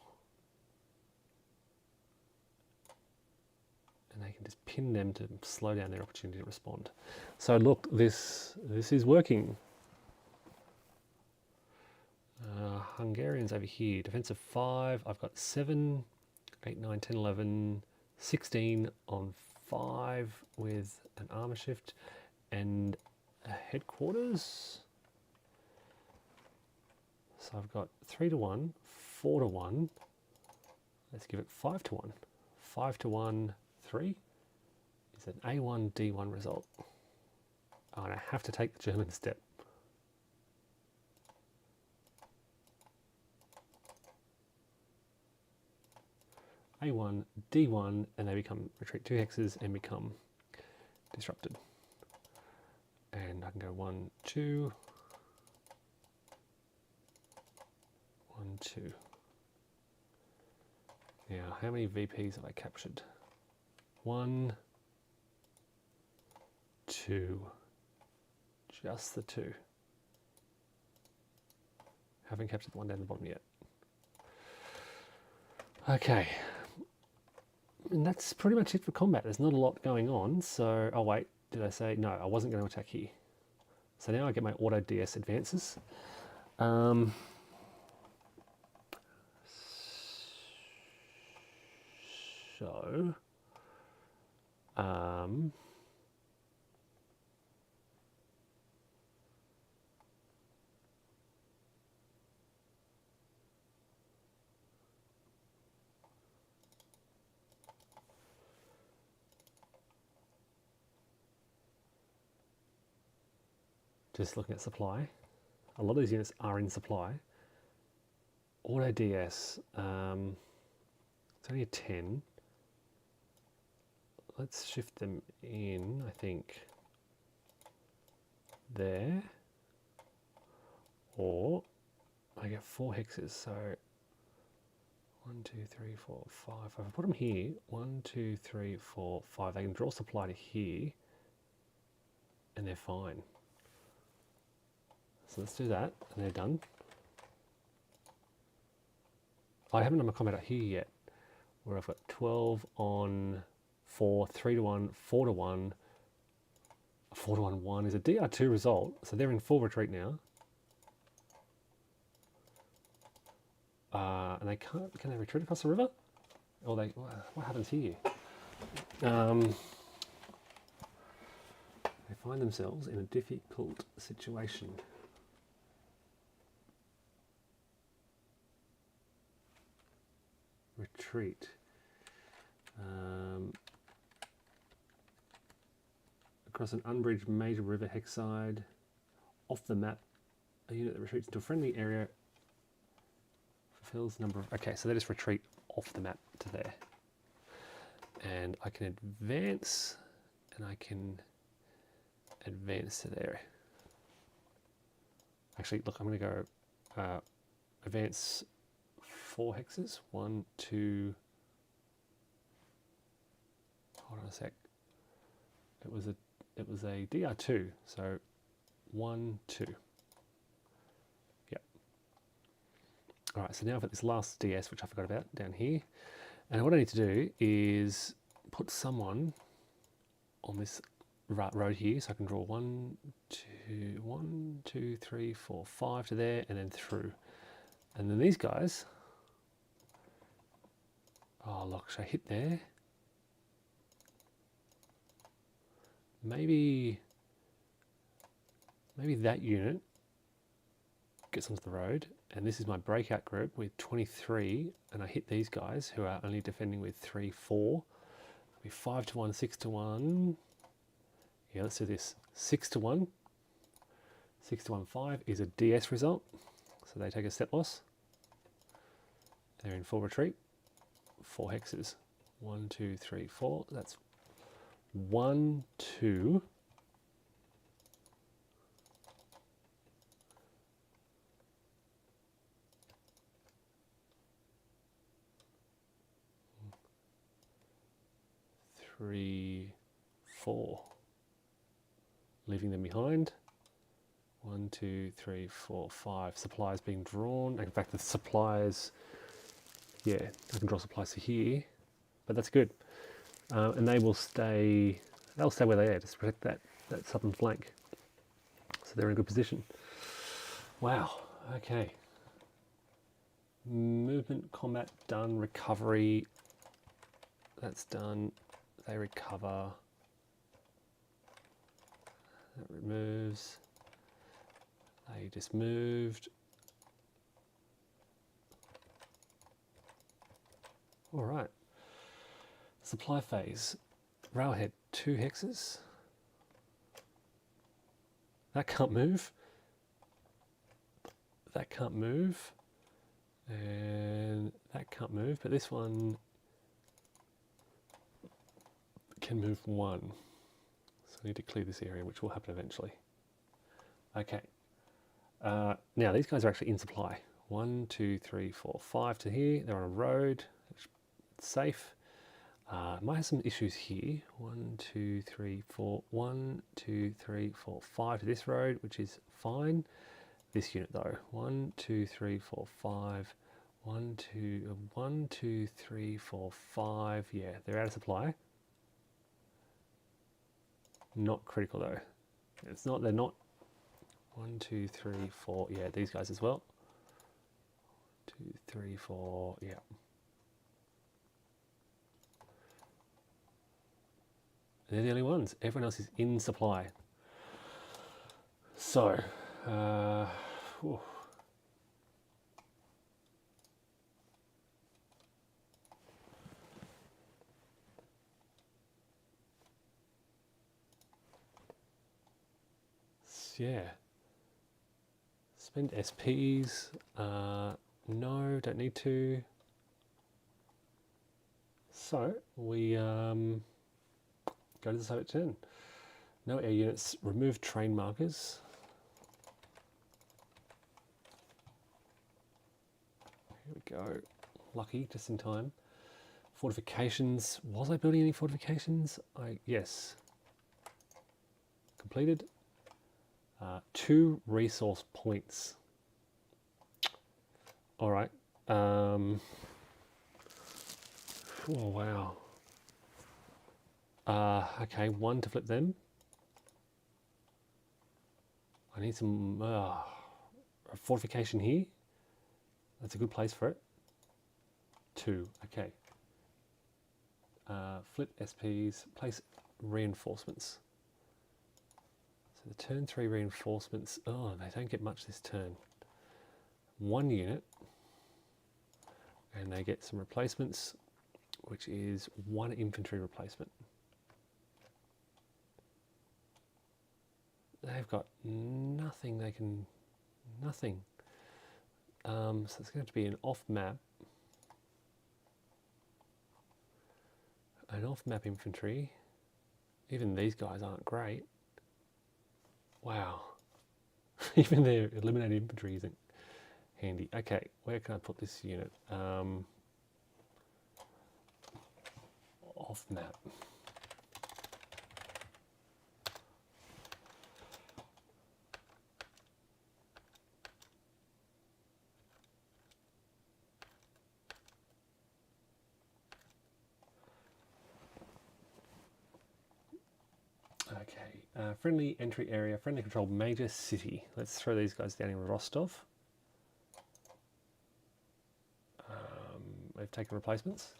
And they can just pin them to slow down their opportunity to respond. So look, this is working. Hungarians over here. Defensive 5. I've got 7, 8, 9, 10, 11, 16 on 5 with an armor shift and a headquarters. So I've got 3 to 1, 4 to 1. Let's give it 5 to 1. 5 to 1, 3 is an A1, D1 result. Oh, and I have to take the German step. A1, D1, and they become retreat 2 hexes and become disrupted. And I can go 1, 2, 1, 2. Now, how many VPs have I captured? 1, 2. Just the 2. Haven't captured the one down the bottom yet. Okay. And that's pretty much it for combat. There's not a lot going on. So, oh wait, did I say? No, I wasn't going to attack here. So now I get my auto DS advances. So, just looking at supply. A lot of these units are in supply. Auto DS, it's only a 10. Let's shift them in, I think, there. Or I get 4 hexes, so 1, 2, 3, 4, 5. If I put them here, 1, 2, 3, 4, 5, they can draw supply to here, and they're fine. So let's do that, and they're done. I haven't done my combat out here yet, where I've got 12 on 4, 3 to 1, 4 to 1, 4 to 1, 1 is a DR2 result, so they're in full retreat now. And they can't, can they retreat across the river? Or they, what happens here? They find themselves in a difficult situation. Retreat. Across an unbridged major river hexside, off the map, a unit that retreats into a friendly area fulfills number of... Okay, so they just retreat off the map to there. And I can advance, and I can advance to there. Actually, look, I'm going to go advance 4 hexes. 1, 2... Hold on a sec. It was a DR2, so 1, 2. Yep. All right, so now I've got this last DS, which I forgot about, down here. And what I need to do is put someone on this road here, so I can draw 1, 2, 3, 4, 5 to there, and then through. And then these guys, oh look, should I hit there? Maybe that unit gets onto the road, and this is my breakout group with 23, and I hit these guys who are only defending with 3, 4. It'll be 5 to 1, 6 to 1. Yeah, let's do this. 6 to 1. 6 to 1, 5 is a DS result, so they take a step loss. They're in full retreat. 4 hexes. 1, 2, 3, 4. That's 1, 2. Three, 4. Leaving them behind. 1, 2, 3, 4, 5. Supplies being drawn. In fact, the supplies, yeah, I can draw supplies to here, but that's good. And they will stay, they'll stay where they are, just protect that southern flank. So they're in a good position. Wow, okay. movement, combat done, recovery, that's done. They recover. That removes. They just moved. All right. Supply phase. Railhead, 2 hexes. That can't move. That can't move. And that can't move, but this one can move 1. So I need to clear this area, which will happen eventually. Okay. Now these guys are actually in supply. 1, 2, 3, 4, 5 to here. They're on a road. It's safe. Might have some issues here. 1, 2, 3, 4. 1, 2, 3, 4, 5 to this road, which is fine. This unit though. 1, 2, 3, 4, 5. 1, 2, 1, 2, 3, 4, 5. Yeah, they're out of supply. Not critical though. It's not. They're not. 1, 2, 3, 4. Yeah, these guys as well. 2, 3, 4. Yeah. They're the only ones. Everyone else is in supply. So, yeah. Spend SPs. No, don't need to. So, we go to the Soviet turn. No air units. Remove train markers. Here we go. Lucky, just in time. Fortifications. Was I building any fortifications? Yes. Completed. 2 resource points. All right. Oh wow. Okay, 1 to flip them. I need some fortification here. That's a good place for it. 2. Okay. Flip SPs. Place reinforcements. So the turn 3 reinforcements. Oh, they don't get much this turn. 1 unit. And they get some replacements, which is 1 infantry replacement. They've got nothing they can, nothing. So it's going to be an off-map. An off-map infantry. Even these guys aren't great. Wow. Even their eliminated infantry isn't handy. Okay, where can I put this unit? Off-map. Okay, friendly entry area, friendly control major city. Let's throw these guys down in Rostov. They've taken replacements.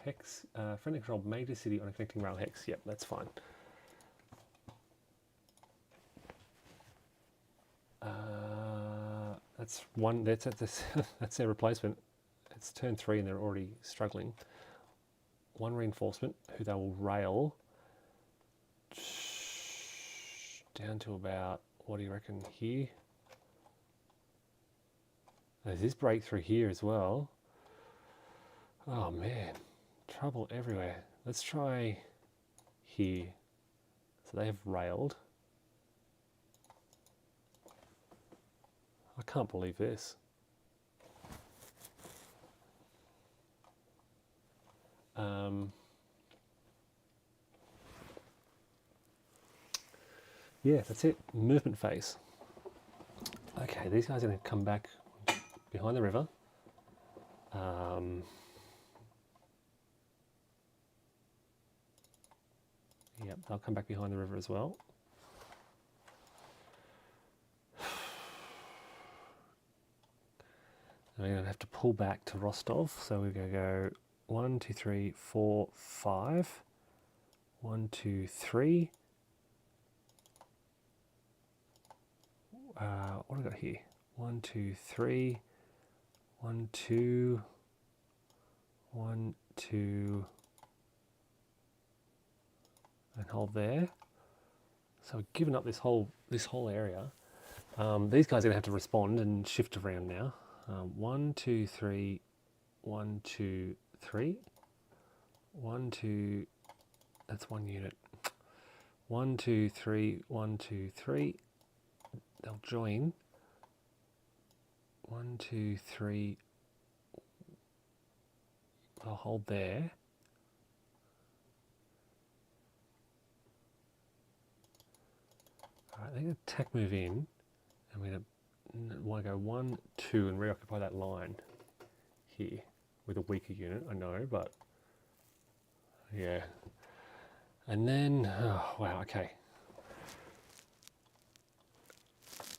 Hex, friendly control major city on a connecting rail hex. Yep, that's fine. That's one. That's that's their replacement. It's turn 3 and they're already struggling. 1 reinforcement who they will rail down to about, what do you reckon, here? There's this breakthrough here as well. Oh man, trouble everywhere. Let's try here. So they have railed. I can't believe this. Yeah, that's it. Movement phase. Okay, these guys are going to come back behind the river. Yep, they'll come back behind the river as well. I'm going to have to pull back to Rostov. So we're going to go 1, 2, 3, 4, 5. 1, 2, 3. What have I got here? 1, 2, 3. 1, 2. 1, 2. And hold there. So we've given up this whole area. These guys are going to have to respond and shift around now. 1, 2, 3. 1, 2, 3. 1, 2. That's one unit. 1, 2, 3. 1, 2, 3. They'll join. 1, 2, 3. They'll hold there. Alright, they're going to attack move in. And we're going to want to go 1, 2 and reoccupy that line here with a weaker unit, I know, but yeah. And then, oh, wow, okay.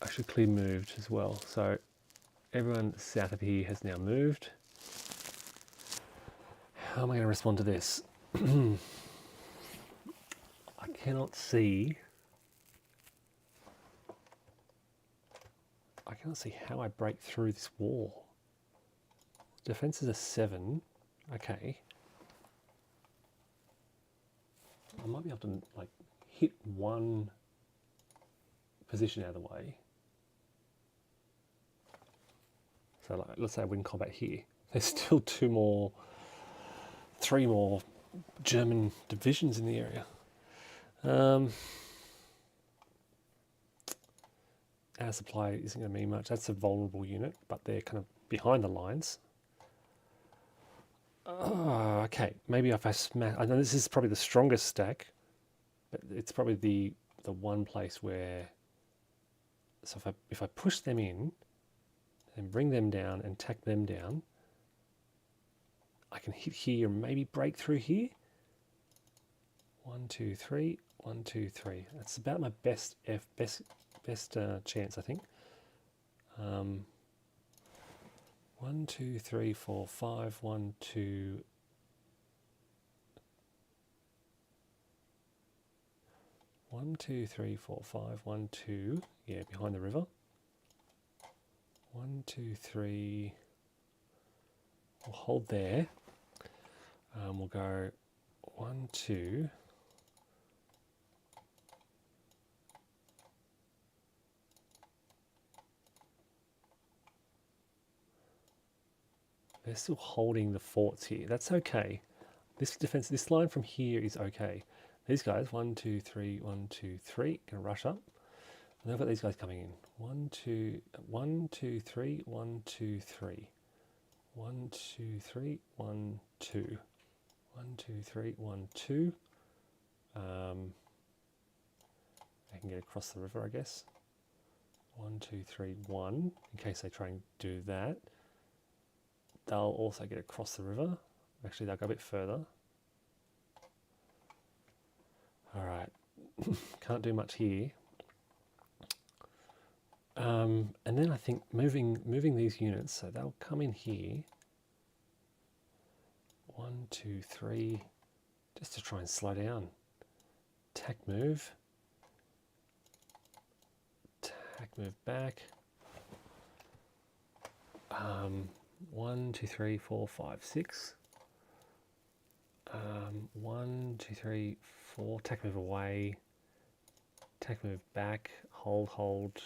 I should clear moved as well. So everyone south of here has now moved. How am I going to respond to this? I cannot see how I break through this wall. Defense is a 7. Okay. I might be able to like hit one position out of the way. So like, let's say I win combat here. There's still 3 more German divisions in the area. Our supply isn't going to mean much. That's a vulnerable unit, but they're kind of behind the lines. Okay, maybe if I smash... I know this is probably the strongest stack, but it's probably the one place where... So if I push them in, and bring them down and tack them down, I can hit here and maybe break through here. 1, 2, 3. 1, 2, 3. That's about my best chance, I think. 1, 2, 3, 4, 5. 1, 2. 1, 2, 3, 4, 5. 1, 2. Yeah, behind the river. 1, 2, 3. We'll hold there. We'll go 1, 2. They're still holding the forts here. That's okay. This defense, this line from here is okay. These guys, 1, 2, 3, 1, 2, 3, gonna rush up. And I've got these guys coming in. 1, 2, 1, 2, 3, 1, 2, 3. 1, 2, 3, 1, 2. 1, 2, 3, 1, 2. I can get across the river, I guess. 1, 2, 3, 1. In case they try and do that. They'll also get across the river. Actually, they'll go a bit further. All right. Can't do much here. And then I think moving these units, so they'll come in here. 1, 2, 3, just to try and slow down. Tack move. Tack move back. 1, 2, 3, 4, 5, 6. 1, 2, 3, 4. Tack move away. Tack move back. Hold.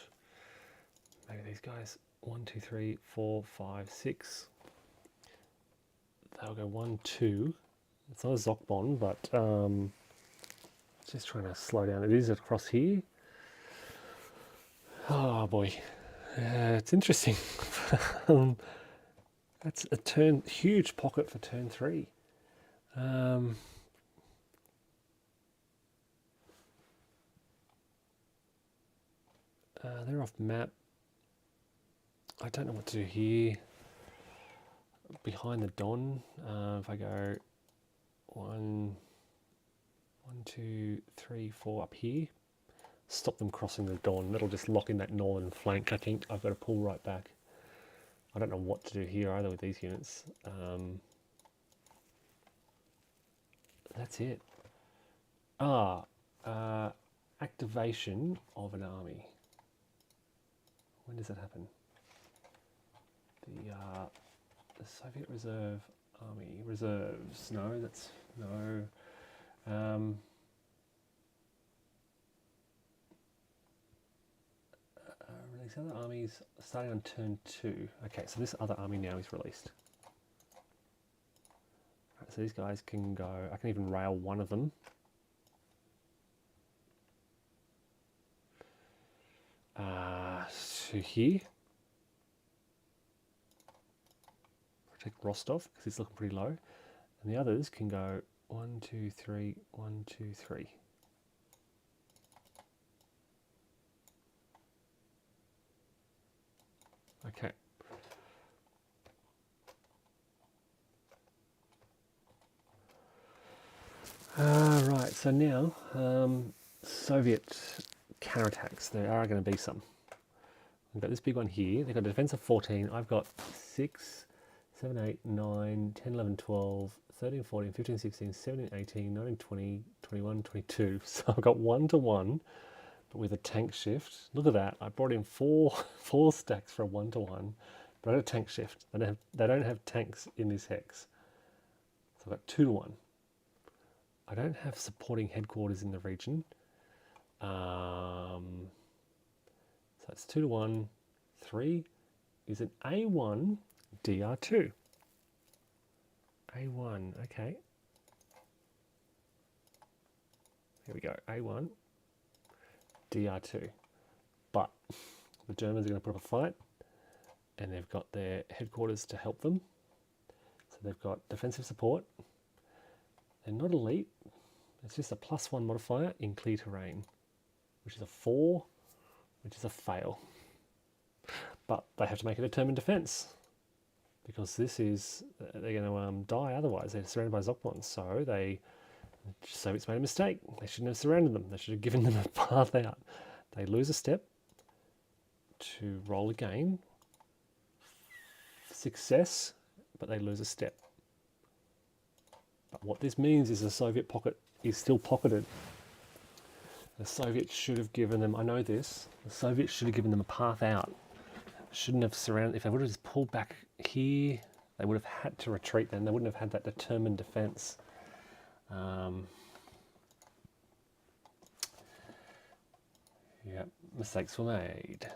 Maybe these guys. 1, 2, 3, 4, 5, 6. They'll go 1, 2. It's not a Zockbon, but just trying to slow down. It is across here. Oh boy, it's interesting. That's a huge pocket for turn 3. They're off map. I don't know what to do here. Behind the Don, if I go 1, 2, 3, 4 up here, stop them crossing the Don. That'll just lock in that northern flank. I think I've got to pull right back. I don't know what to do here either with these units. That's it. Activation of an army. When does that happen? The Soviet Reserve Army reserves. No, that's no. Release other armies starting on turn 2. Okay, so this other army now is released. Right, so these guys can go. I can even rail one of them. To here. Protect Rostov because he's looking pretty low. And the others can go 1, 2, 3, 1, 2, 3. Okay. Right, so now Soviet counterattacks. There are going to be some. We've got this big one here. They've got a defense of 14. I've got 6, 7, 8, 9, 10, 11, 12, 13, 14, 15, 16, 17, 18, 19, 20, 21, 22. So I've got 1 to 1, but with a tank shift. Look at that. I brought in four stacks for a 1 to 1, but I got a tank shift. They don't have tanks in this hex. So I've got 2 to 1. I don't have supporting headquarters in the region. So it's 2 to 1. 3 is an A1 DR2. A1, okay. Here we go, A1 DR2. But the Germans are going to put up a fight, and they've got their headquarters to help them. So they've got defensive support. They're not elite. It's just a +1 modifier in clear terrain, which is a 4, which is a fail. But they have to make a determined defense because they're going to die otherwise. They're surrounded by Zokmons, so Soviets made a mistake. They shouldn't have surrounded them. They should have given them a path out. They lose a step to roll again. Success, but they lose a step. But what this means is the Soviet pocket is still pocketed. The Soviets should have given them, I know this, the Soviets should have given them a path out. Shouldn't have surrounded, if they would have just pulled back here, they would have had to retreat then. They wouldn't have had that determined defense. Yeah, mistakes were made.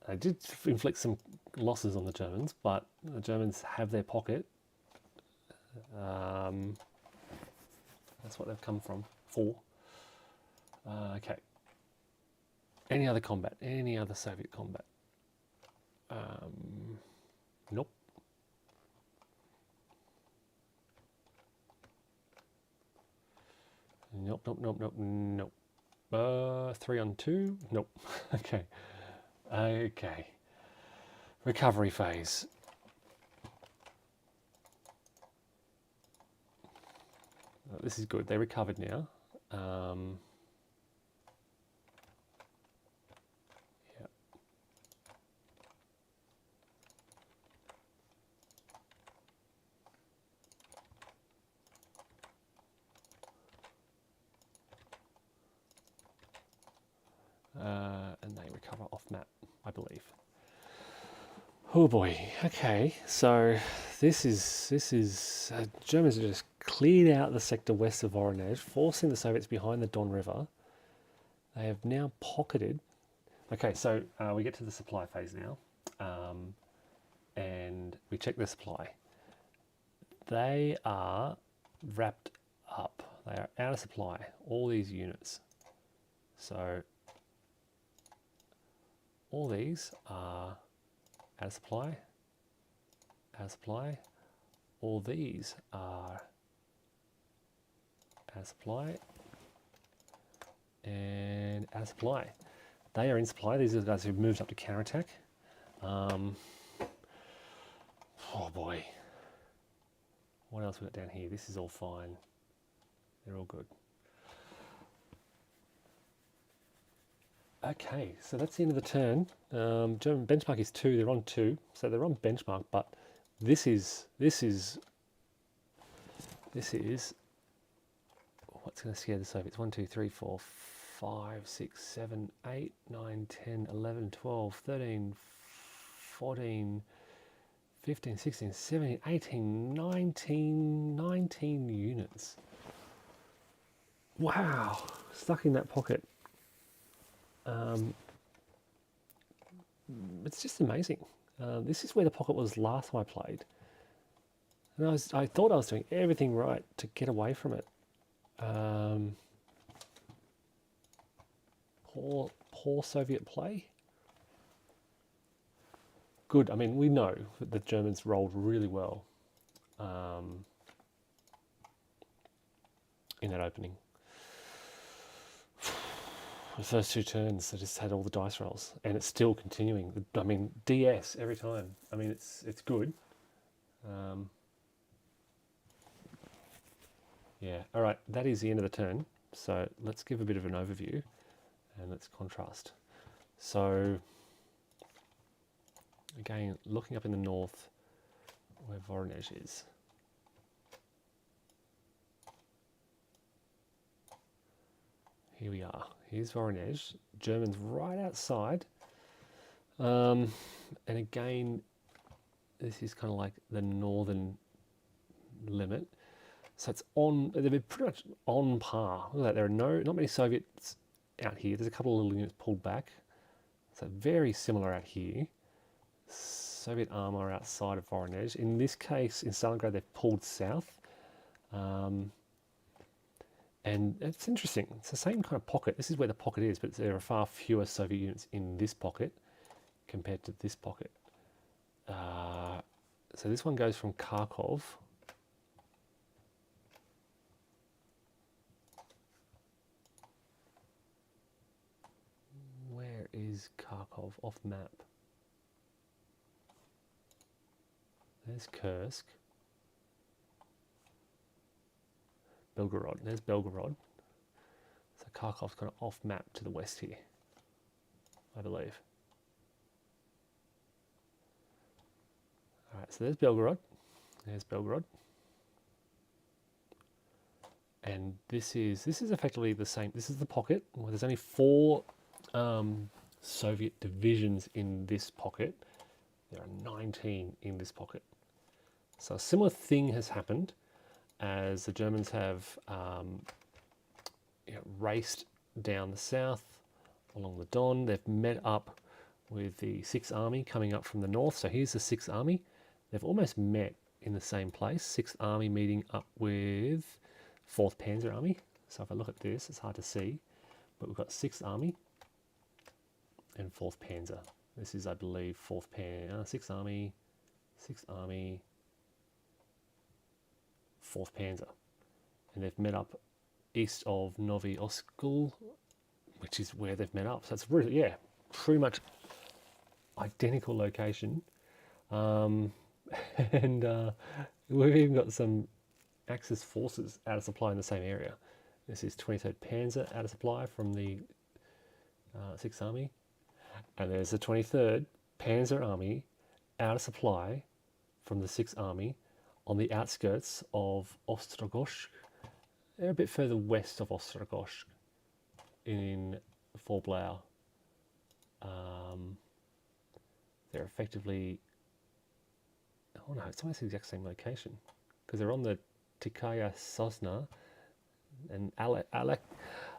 They did inflict some losses on the Germans, but the Germans have their pocket. That's what they've come for. Okay. Any other combat? Any other Soviet combat? Nope. Nope. 3 on 2? Nope. Okay. Recovery phase. This is good. They recovered now. Yeah. And they recover off map, I believe. Oh boy. Okay. So this is Germans have just cleared out the sector west of Voronezh, forcing the Soviets behind the Don River. They have now pocketed. Okay, so we get to the supply phase now, and we check the supply. They are wrapped up. They are out of supply, all these units. So all these are out of supply, all these are out of supply, and out of supply. They are in supply. These are the guys who've moved up to counterattack. Oh boy. What else we got down here? This is all fine. They're all good. Okay, so that's the end of the turn. German benchmark is 2. They're on 2, so they're on benchmark. But this is what's going to scare the Soviets? 1, 2, 3, 4, 5, 6, 7, 8, 9, 10, 11, 12, 13, 14, 15, 16, 17, 18, 19 units. Wow, stuck in that pocket. It's just amazing. This is where the pocket was last time I played. And I thought I was doing everything right to get away from it. Poor Soviet play. Good. I mean, we know that the Germans rolled really well in that opening. The first 2 turns, they just had all the dice rolls, and it's still continuing. I mean, DS every time. I mean, it's good. Yeah. All right. That is the end of the turn. So let's give a bit of an overview, and let's contrast. So again, looking up in the north, where Voronezh is. Here we are. Here's Voronezh. Germans right outside. And again, this is kind of like the northern limit. So it's on, they're pretty much on par. Look at that, there are not many Soviets out here. There's a couple of little units pulled back. So very similar out here. Soviet armour outside of Voronezh. In this case, in Stalingrad, they've pulled south. And it's interesting. It's the same kind of pocket. This is where the pocket is, but there are far fewer Soviet units in this pocket compared to this pocket. So this one goes from Kharkov. Where is Kharkov off map? There's Kursk. Belgorod. There's Belgorod. So Kharkov's kind of off map to the west here, I believe. All right, so there's Belgorod. There's Belgorod. And this is effectively the same. This is the pocket. Well, there's only 4 Soviet divisions in this pocket. There are 19 in this pocket. So a similar thing has happened as the Germans have raced down the south along the Don. They've met up with the 6th Army coming up from the north. So here's the 6th Army. They've almost met in the same place. 6th Army meeting up with 4th Panzer Army. So if I look at this, it's hard to see, but we've got 6th Army and 4th Panzer. This is, I believe, 6th Army, 6th Army, 4th Panzer. And they've met up east of Novi Oskol, which is where they've met up. So it's really, yeah, pretty much identical location. And we've even got some Axis forces out of supply in the same area. This is 23rd Panzer out of supply from the 6th Army. And there's the 23rd Panzer Army out of supply from the 6th Army on the outskirts of Ostrogosk. They're a bit further west of Ostrogosk in Fort Blau. They're effectively, oh no, it's almost the exact same location because they're on the Tikaya Sosna, and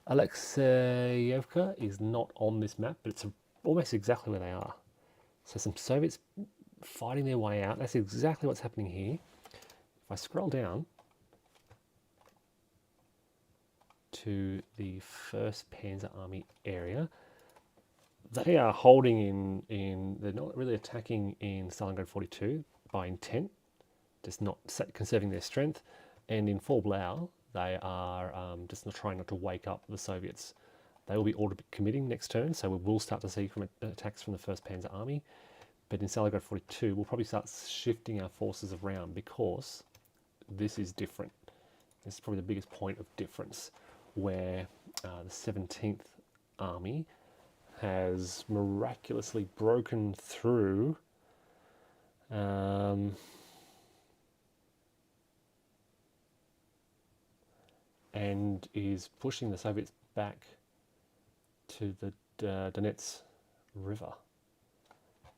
Alexeyevka is not on this map, but it's almost exactly where they are. So some Soviets fighting their way out. That's exactly what's happening here. If I scroll down to the 1st Panzer Army area, they are holding they're not really attacking in Stalingrad 42 by intent, just not conserving their strength. And in Fort Blau, they are just trying not to wake up the Soviets. They will be order committing next turn, so we will start to see attacks from the 1st Panzer Army. But in Stalingrad 42, we'll probably start shifting our forces around because this is different. This is probably the biggest point of difference, where the 17th Army has miraculously broken through and is pushing the Soviets back to the Donetsk River.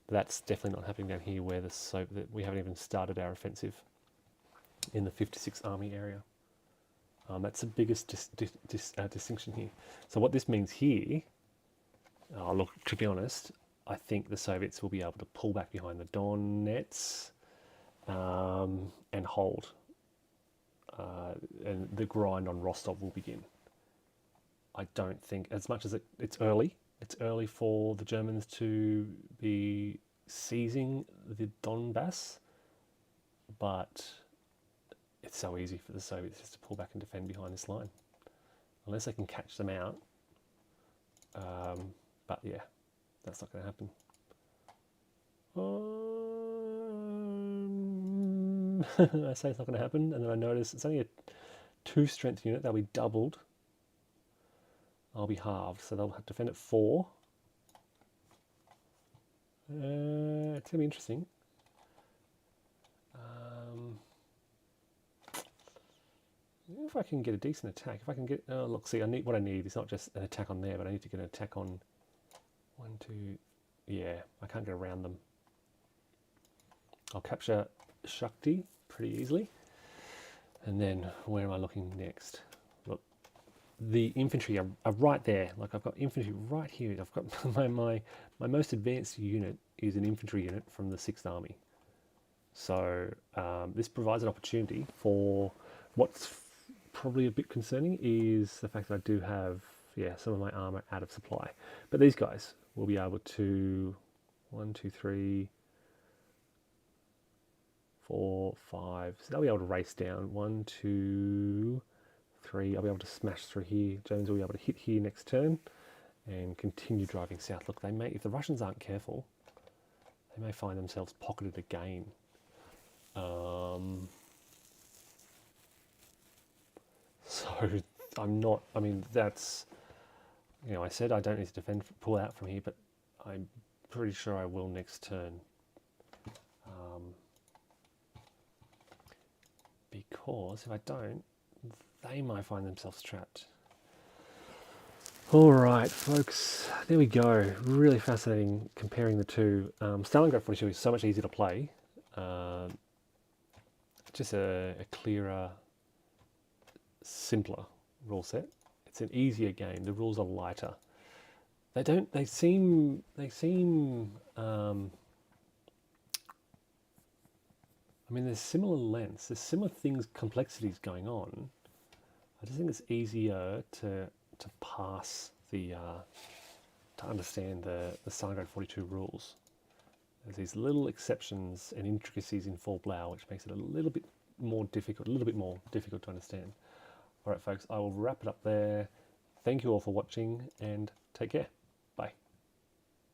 That's definitely not happening down here where we haven't even started our offensive in the 56th Army area. That's the biggest distinction here. So what this means here, look, to be honest, I think the Soviets will be able to pull back behind the Donetsk and hold. And the grind on Rostov will begin. I don't think, as much as it's early for the Germans to be seizing the Donbass, but it's so easy for the Soviets just to pull back and defend behind this line. Unless they can catch them out. But yeah, that's not going to happen. I say it's not going to happen, and then I notice it's only a 2 strength unit. They'll be doubled. I'll be halved, so they'll have to defend at 4. It's going to be interesting. If I can get a decent attack, if I can get, oh look, see, what I need is not just an attack on there, but I need to get an attack on 1, 2, yeah, I can't get around them. I'll capture Shakti pretty easily. And then where am I looking next? Look, the infantry are right there. Like I've got infantry right here. I've got my most advanced unit is an infantry unit from the 6th Army. So this provides an opportunity for what's probably a bit concerning is the fact that I do have, yeah, some of my armor out of supply. But these guys will be able to 1, 2, 3, 4, 5. So they'll be able to race down 1, 2, 3. I'll be able to smash through here. Germans will be able to hit here next turn and continue driving south. Look, they may, if the Russians aren't careful, they may find themselves pocketed again. So I'm not, I mean, that's, you know, I said I don't need to defend, pull out from here, but I'm pretty sure I will next turn. Because if I don't, they might find themselves trapped. All right, folks, there we go. Really fascinating comparing the two. Stalingrad 42 is so much easier to play. Just a clearer, simpler rule set. It's an easier game. The rules are lighter. They seem I mean, there's similar lengths, there's similar things, complexities going on. I just think it's easier to pass the to understand the Stalingrad 42 rules. There's these little exceptions and intricacies in full Blau, which makes it a little bit more difficult to understand. All right, folks, I will wrap it up there. Thank you all for watching, and take care.